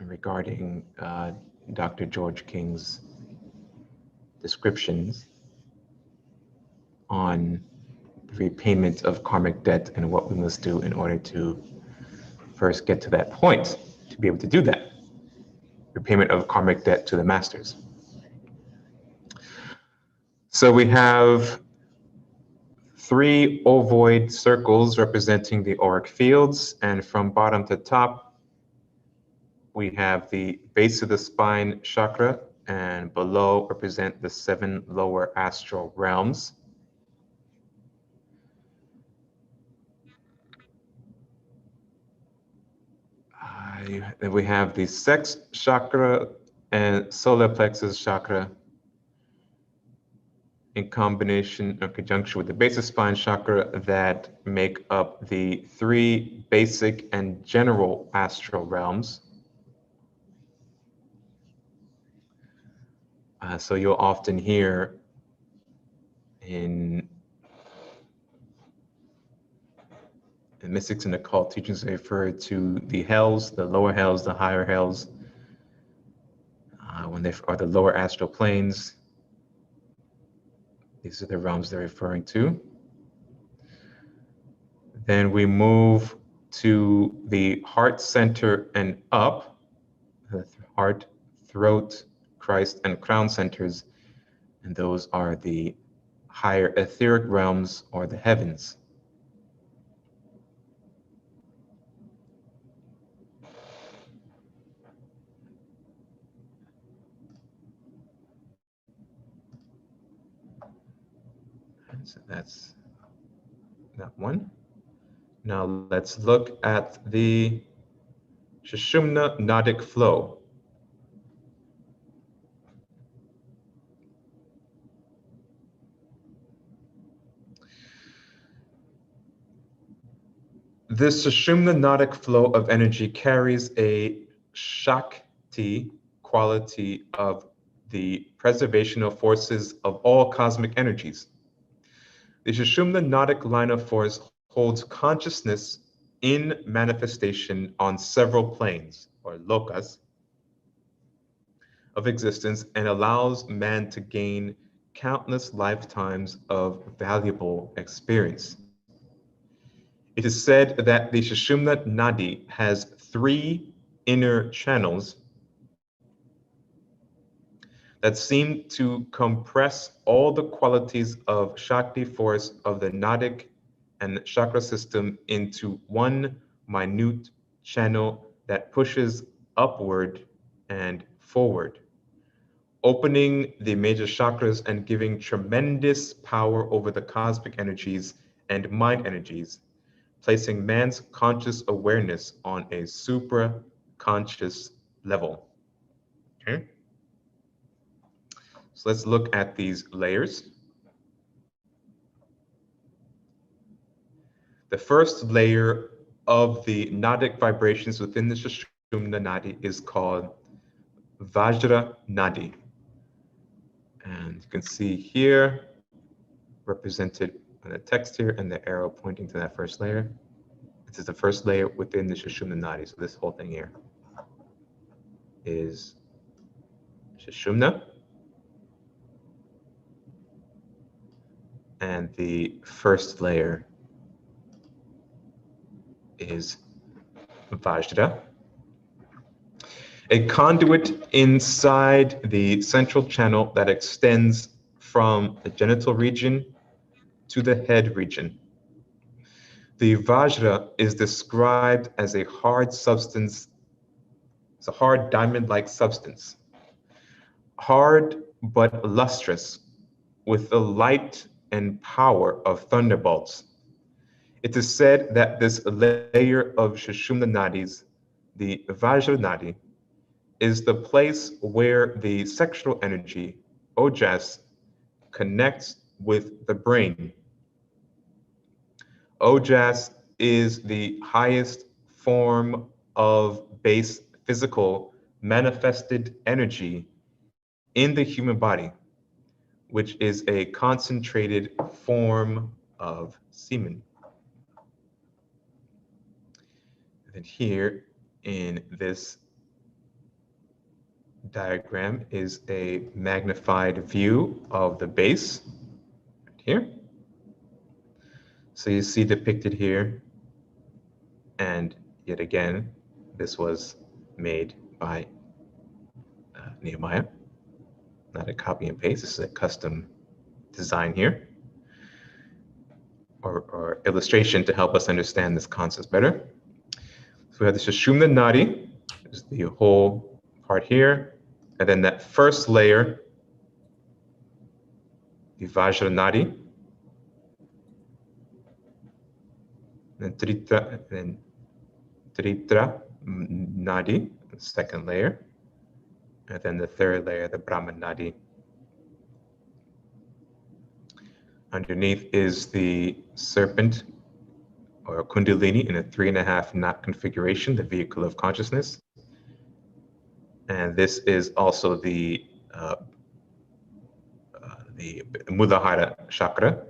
regarding Dr. George King's descriptions on the repayment of karmic debt and what we must do in order to first get to that point, to be able to do that. Repayment of karmic debt to the masters. So we have 3 ovoid circles representing the auric fields, and from bottom to top, we have the base of the spine chakra, and below represent the 7 lower astral realms. Then we have the sex chakra and solar plexus chakra in combination or conjunction with the base of spine chakra that make up the 3 basic and general astral realms. So you'll often hear in mystics and occult teachings refer to the hells, the lower hells, the higher hells, when they are the lower astral planes. These are the realms they're referring to. Then we move to the heart center and up, the heart, throat, Christ, and crown centers And those are the higher etheric realms or the heavens. So that's that one. Now let's look at the Sushumna Nadic flow. This Sushumna Nadic flow of energy carries a Shakti quality of the preservational forces of all cosmic energies. The Sushumna Nadic line of force holds consciousness in manifestation on several planes, or lokas, of existence and allows man to gain countless lifetimes of valuable experience. It is said that the Sushumna Nadi has 3 inner channels that seem to compress all the qualities of Shakti force of the Nadic and chakra system into one minute channel that pushes upward and forward, opening the major chakras and giving tremendous power over the cosmic energies and mind energies, placing man's conscious awareness on a supra-conscious level. Okay? So let's look at these layers. The first layer of the Nadic vibrations within the Sushumna Nadi is called Vajra Nadi. And you can see here, represented on the text here and the arrow pointing to that first layer. This is the first layer within the Sushumna Nadi. So this whole thing here is Sushumna. And the first layer is Vajra. A conduit inside the central channel that extends from the genital region to the head region. The Vajra is described as a hard substance. It's a hard diamond-like substance, hard but lustrous, with the light and power of thunderbolts. It is said that this layer of Sushumna Nadis, the Vajra Nadi, is the place where the sexual energy, ojas, connects with the brain. Ojas is the highest form of base physical manifested energy in the human body, which is a concentrated form of semen. And here in this diagram is a magnified view of the base right here. So you see depicted here, and yet again, this was made by Nehemiah, not a copy and paste. This is a custom design here, or illustration to help us understand this concept better. So we have the Sushumna Nadi, is the whole part here, and then that first layer, the Vajra Nadi, and Tritra Nadi, the second layer, and then the third layer, the Brahma Nadi. Underneath is the serpent or Kundalini in a 3.5 knot configuration, the vehicle of consciousness. And this is also the Muladhara chakra.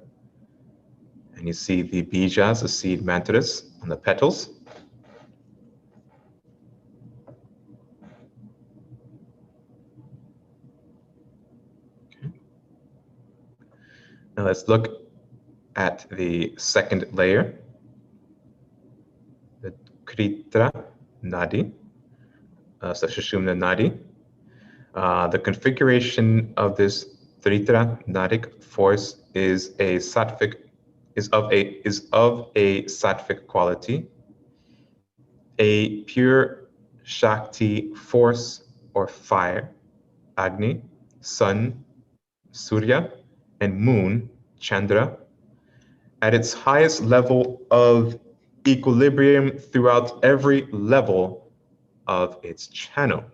And you see the bijas, the seed mantras on the petals. Okay. Now let's look at the second layer, the Kritra Nadi, so Sushumna Nadi. The configuration of this Tritra Nadik force is of a sattvic quality. A pure Shakti force or fire, Agni, Sun, Surya, and Moon, Chandra, at its highest level of equilibrium throughout every level of its channel.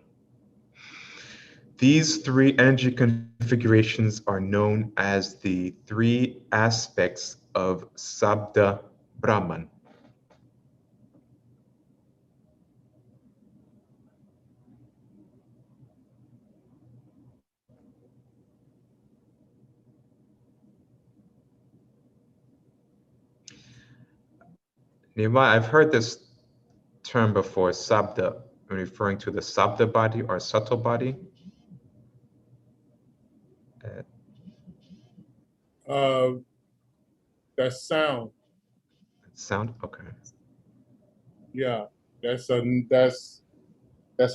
These three energy configurations are known as the three aspects of Sabda Brahman. Nehemiah, I've heard this term before, Sabda, referring to the Sabda body or subtle body. That's sound. Sound? Okay. Yeah, that's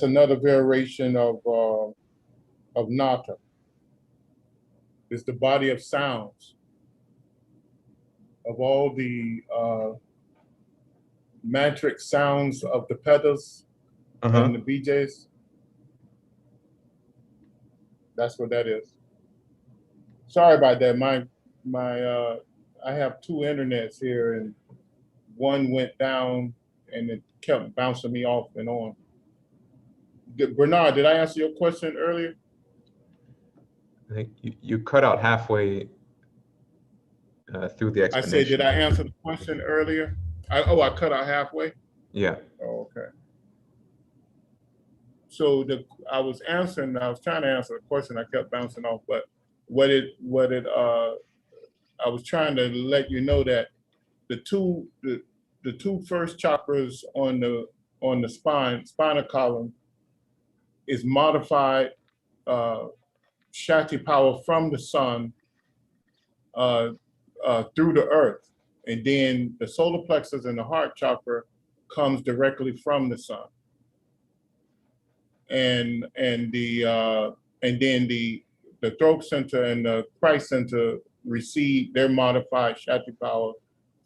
another variation of nata. It's the body of sounds of all the mantric sounds of the petals and the BJs. That's what that is. Sorry about that. I have two internets here, and one went down, and it kept bouncing me off and on. Bernard, did I answer your question earlier? I think you cut out halfway through the I explanation. said, did I answer the question earlier? I cut out halfway? Yeah. Oh, okay. So I was trying to answer the question, I kept bouncing off, but I was trying to let you know that the two first chakras on the spinal column is modified Shakti power from the sun through the earth, and then the solar plexus and the heart chakra comes directly from the sun, and then the throat center and the Christ center receive their modified Shakti power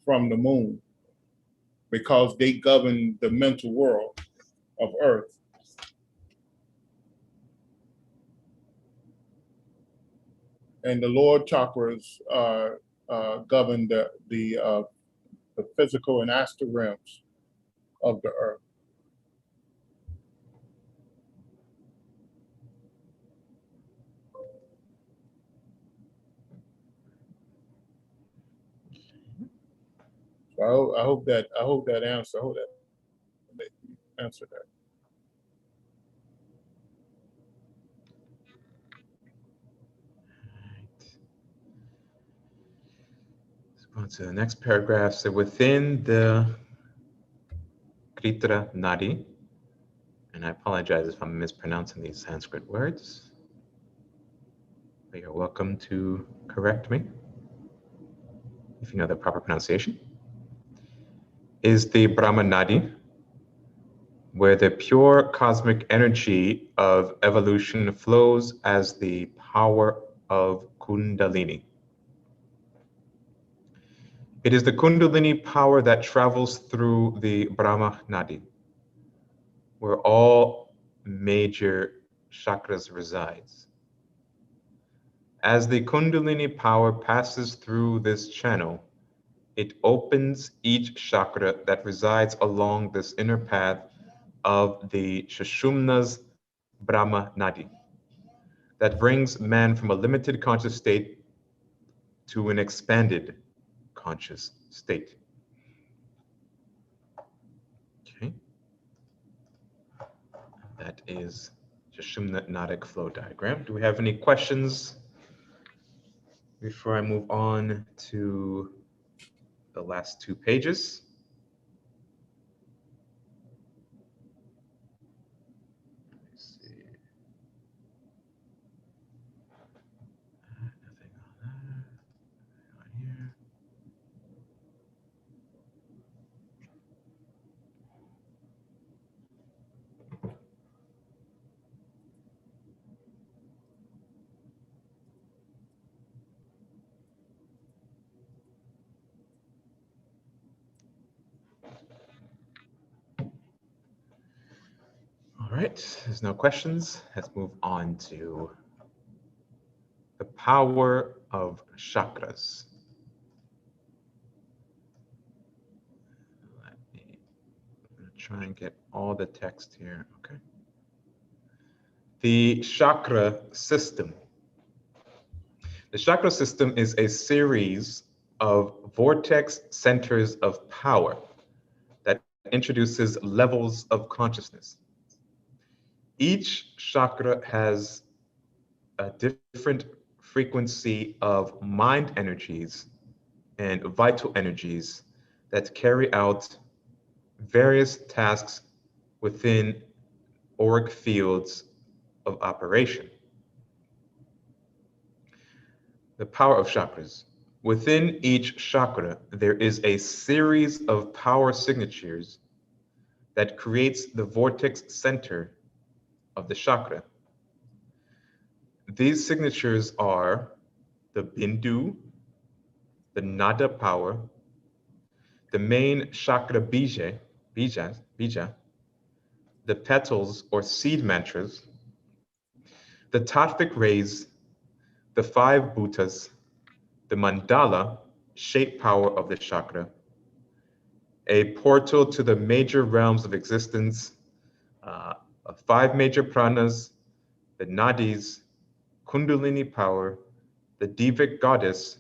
from the moon, because they govern the mental world of earth. And the Lord chakras govern the physical and astral realms of the earth. So I hope that answered that. Let's go on to the next paragraph. So within the Kritra Nadi, and I apologize if I'm mispronouncing these Sanskrit words, but you're welcome to correct me if you know the proper pronunciation, is the Brahma Nadi, where the pure cosmic energy of evolution flows as the power of Kundalini. It is the Kundalini power that travels through the Brahma Nadi, where all major chakras resides. As the Kundalini power passes through this channel, it opens each chakra that resides along this inner path of the Sushumna's Brahma Nadi, that brings man from a limited conscious state to an expanded conscious state. Okay. That is Sushumna Nadic flow diagram. Do we have any questions before I move on to the last two pages? Let's see. Nothing on that. Nothing on here. right, there's no questions. Let's move on to the power of chakras. I'm gonna try and get all the text here, okay. The chakra system. The chakra system is a series of vortex centers of power that introduces levels of consciousness. Each chakra has a different frequency of mind energies and vital energies that carry out various tasks within auric fields of operation. The power of chakras. Within each chakra, there is a series of power signatures that creates the vortex center of the chakra. These signatures are the bindu, the nada power, the main chakra bija, the petals or seed mantras, the tattvic rays, the 5 bhutas, the mandala, shape power of the chakra, a portal to the major realms of existence, 5 major pranas, the nadis, kundalini power, the divic goddess,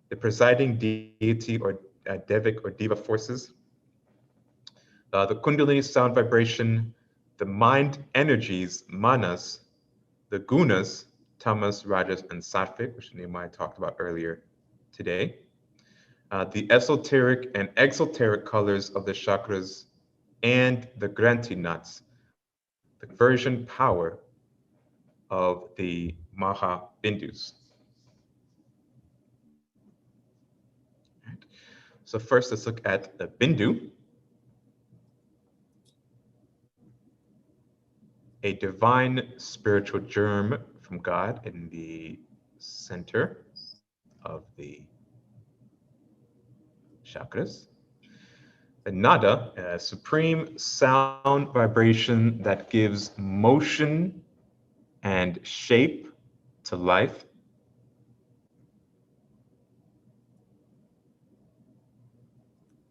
the presiding deity or devic or diva forces, the kundalini sound vibration, the mind energies, manas, the gunas, tamas, rajas, and sattvic, which Nehemiah talked about earlier today, the esoteric and exoteric colors of the chakras, and the granthi nuts, the conversion power of the Maha Bindus. Right. So first, let's look at the Bindu, a divine spiritual germ from God in the center of the chakras. The nada, a supreme sound vibration that gives motion and shape to life.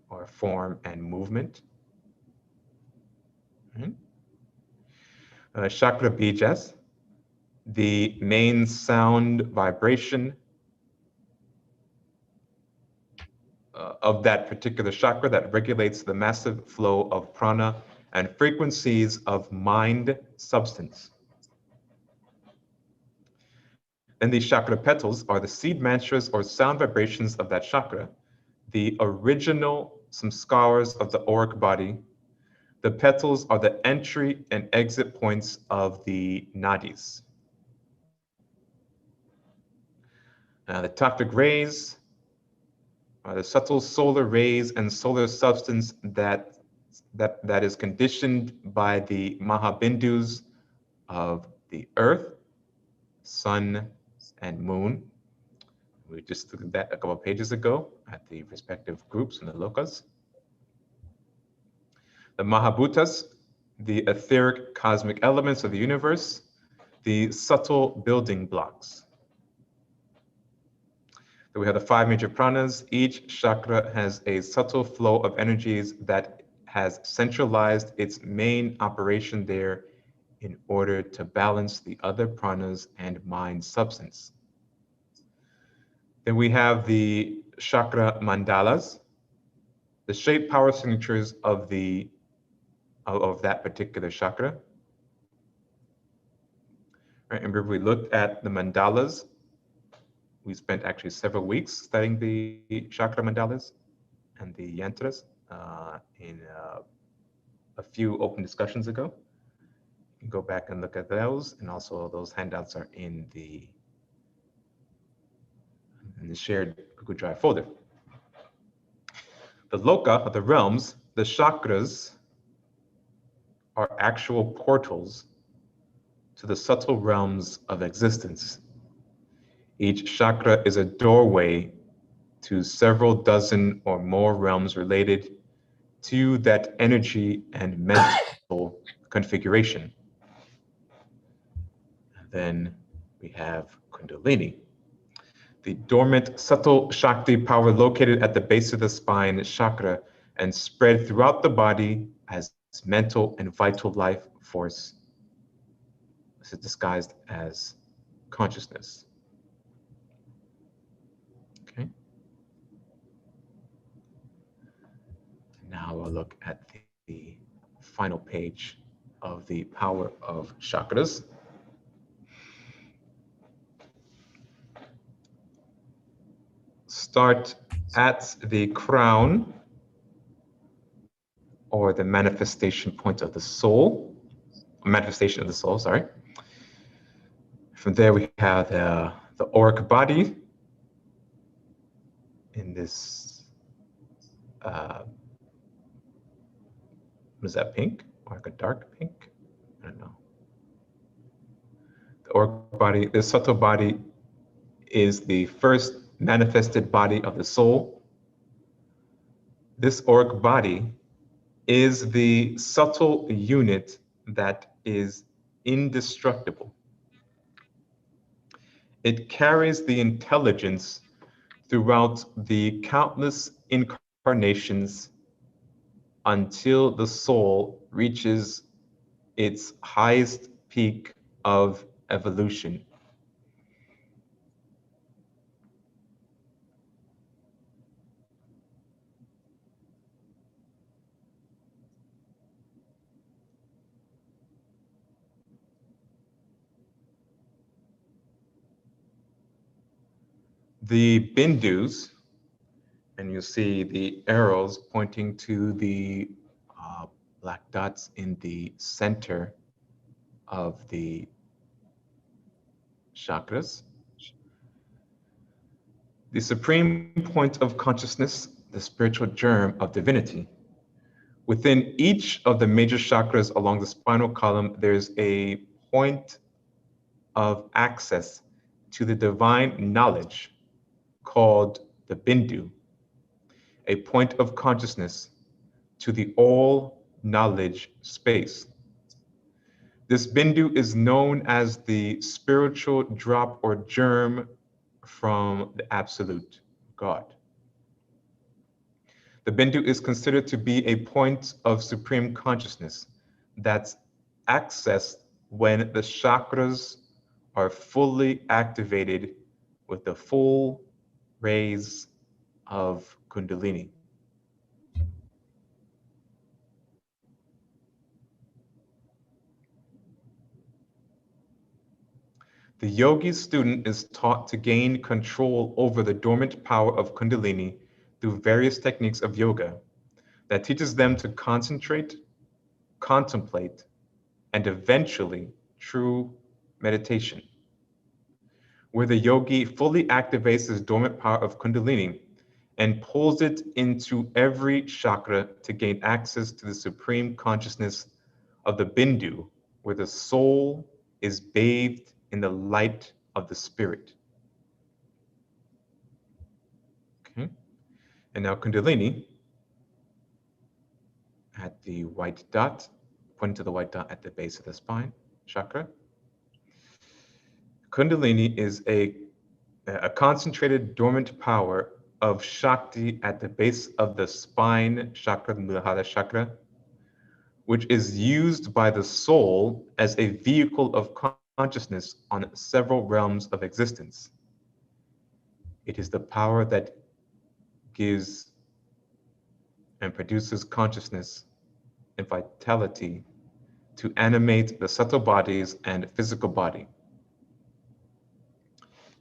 Or form and movement. Right. Chakra bijas, the main sound vibration of that particular chakra that regulates the massive flow of prana and frequencies of mind substance. Then these chakra petals are the seed mantras or sound vibrations of that chakra, the original samskaras of the auric body. The petals are the entry and exit points of the nadis. The tattvic rays are the subtle solar rays and solar substance that is conditioned by the Mahabindus of the earth, sun, and moon. We just looked at that a couple of pages ago at the respective groups and the lokas. The Mahabhutas, the etheric cosmic elements of the universe, the subtle building blocks. So we have the 5 major pranas. Each chakra has a subtle flow of energies that has centralized its main operation there in order to balance the other pranas and mind substance. Then we have the chakra mandalas, the shape power signatures of that particular chakra. Right, and we looked at the mandalas. We spent actually several weeks studying the chakra mandalas and the yantras in a few open discussions ago. You can go back and look at those, and also those handouts are in the shared Google Drive folder. The loka, the realms, the chakras are actual portals to the subtle realms of existence. Each chakra is a doorway to several dozen or more realms related to that energy and mental configuration. And then we have Kundalini, the dormant subtle Shakti power located at the base of the spine chakra and spread throughout the body as mental and vital life force. This is disguised as consciousness. Okay. Now we'll look at the final page of the power of chakras. Start at the crown, or the manifestation point of the soul, manifestation of the soul, sorry. From there we have the auric body in this, what is that, pink? Or like a dark pink? I don't know. The auric body, the subtle body is the first manifested body of the soul. This auric body is the subtle unit that is indestructible. It carries the intelligence throughout the countless incarnations until the soul reaches its highest peak of evolution. The bindus, and you see the arrows pointing to the black dots in the center of the chakras. The supreme point of consciousness, the spiritual germ of divinity. Within each of the major chakras along the spinal column, there's a point of access to the divine knowledge called the bindu, a point of consciousness to the all knowledge space. This bindu is known as the spiritual drop or germ from the absolute God. The bindu is considered to be a point of supreme consciousness that's accessed when the chakras are fully activated with the full rays of Kundalini. The yogi student is taught to gain control over the dormant power of Kundalini through various techniques of yoga that teaches them to concentrate, contemplate, and eventually true meditation, where the yogi fully activates his dormant power of Kundalini and pulls it into every chakra to gain access to the supreme consciousness of the bindu, where the soul is bathed in the light of the spirit. Okay. And now Kundalini at the white dot, pointing to the white dot at the base of the spine chakra. Kundalini is a concentrated dormant power of Shakti at the base of the spine chakra, the Muladhara chakra, which is used by the soul as a vehicle of consciousness on several realms of existence. It is the power that gives and produces consciousness and vitality to animate the subtle bodies and physical body.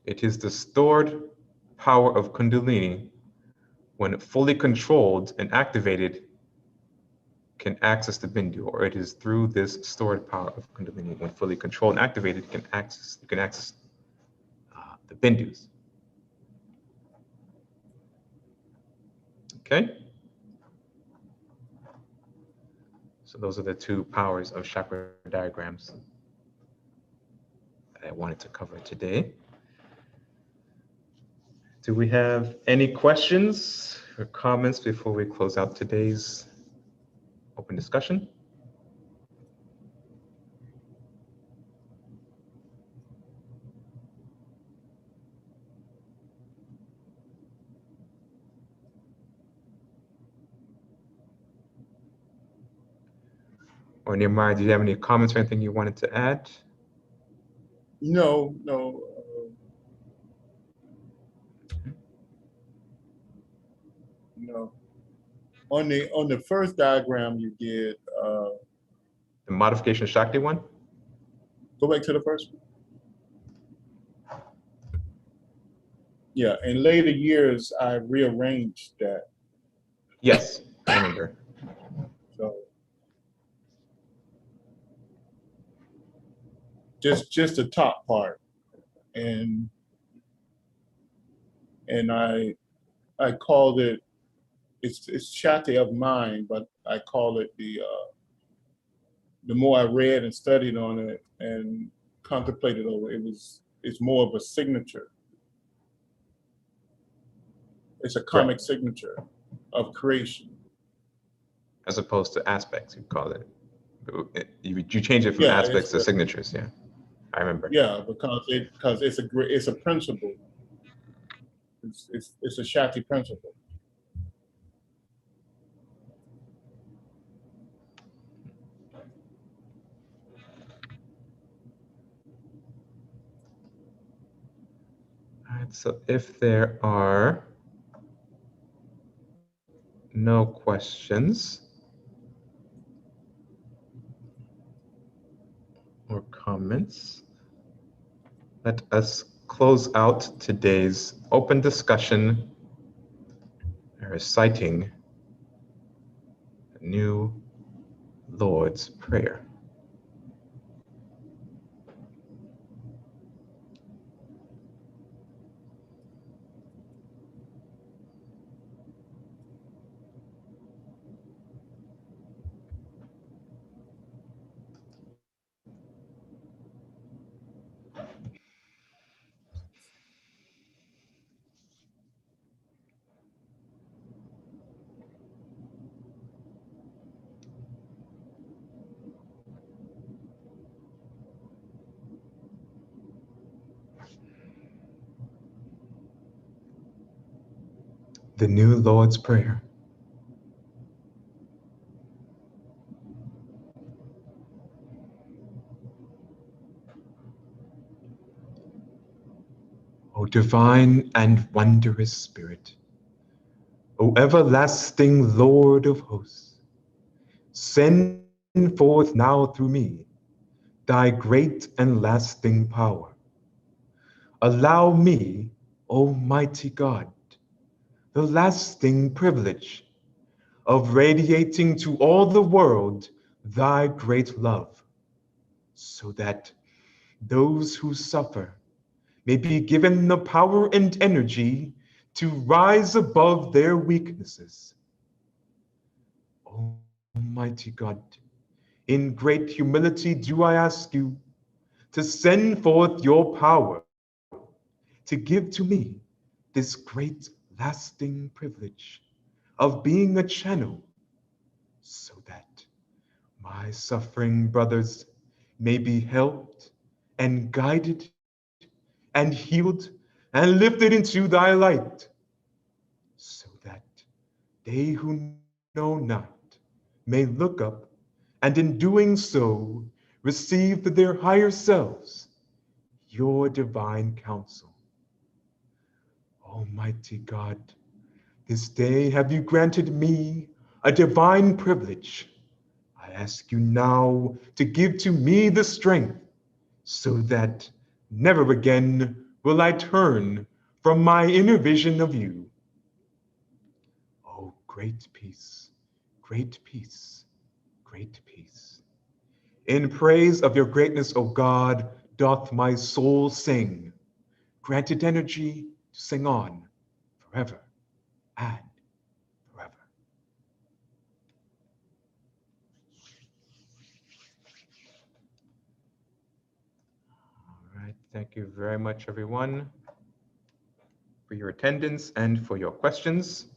It is the stored power of Kundalini, when fully controlled and activated, can access the bindu, or it is through this stored power of Kundalini, when fully controlled and activated, you can access the bindus. Okay. So those are the two powers of chakra diagrams that I wanted to cover today. Do we have any questions or comments before we close out today's open discussion. Or Nehemiah, do you have any comments or anything you wanted to add? No. No. On the first diagram you did, The modification Shakti one? go back to the first one. Yeah, in later years, I rearranged that. Yes, I remember. So just the top part, and I called it, it's Shakti of mind, but I call it the more I read and studied on it and contemplated over it, it's more of a signature. It's a karmic signature of creation. As opposed to aspects, you call it. You change it from Yeah, aspects to signatures, yeah. I remember. Yeah, because it's a principle. It's a Shakti principle. All right, so if there are no questions or comments, let us close out today's open discussion reciting the New Lord's Prayer. The New Lord's Prayer. O divine and wondrous Spirit, O everlasting Lord of hosts, send forth now through me thy great and lasting power. Allow me, Almighty God, the lasting privilege of radiating to all the world thy great love, so that those who suffer may be given the power and energy to rise above their weaknesses. Almighty God, in great humility do I ask you to send forth your power to give to me this great lasting privilege of being a channel, so that my suffering brothers may be helped and guided and healed and lifted into thy light, so that they who know not may look up, and in doing so receive to their higher selves your divine counsel. Almighty God, this day have you granted me a divine privilege. I ask you now to give to me the strength, so that never again will I turn from my inner vision of you. Oh, great peace, great peace, great peace. In praise of your greatness, O God, doth my soul sing, granted energy to sing on forever and forever. All right, thank you very much, everyone, for your attendance and for your questions.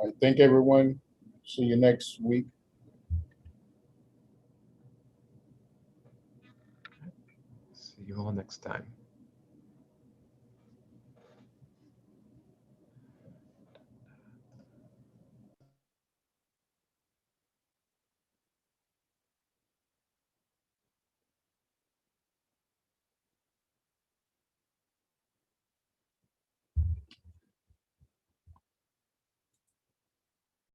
I thank everyone. See you next week. See you all next time.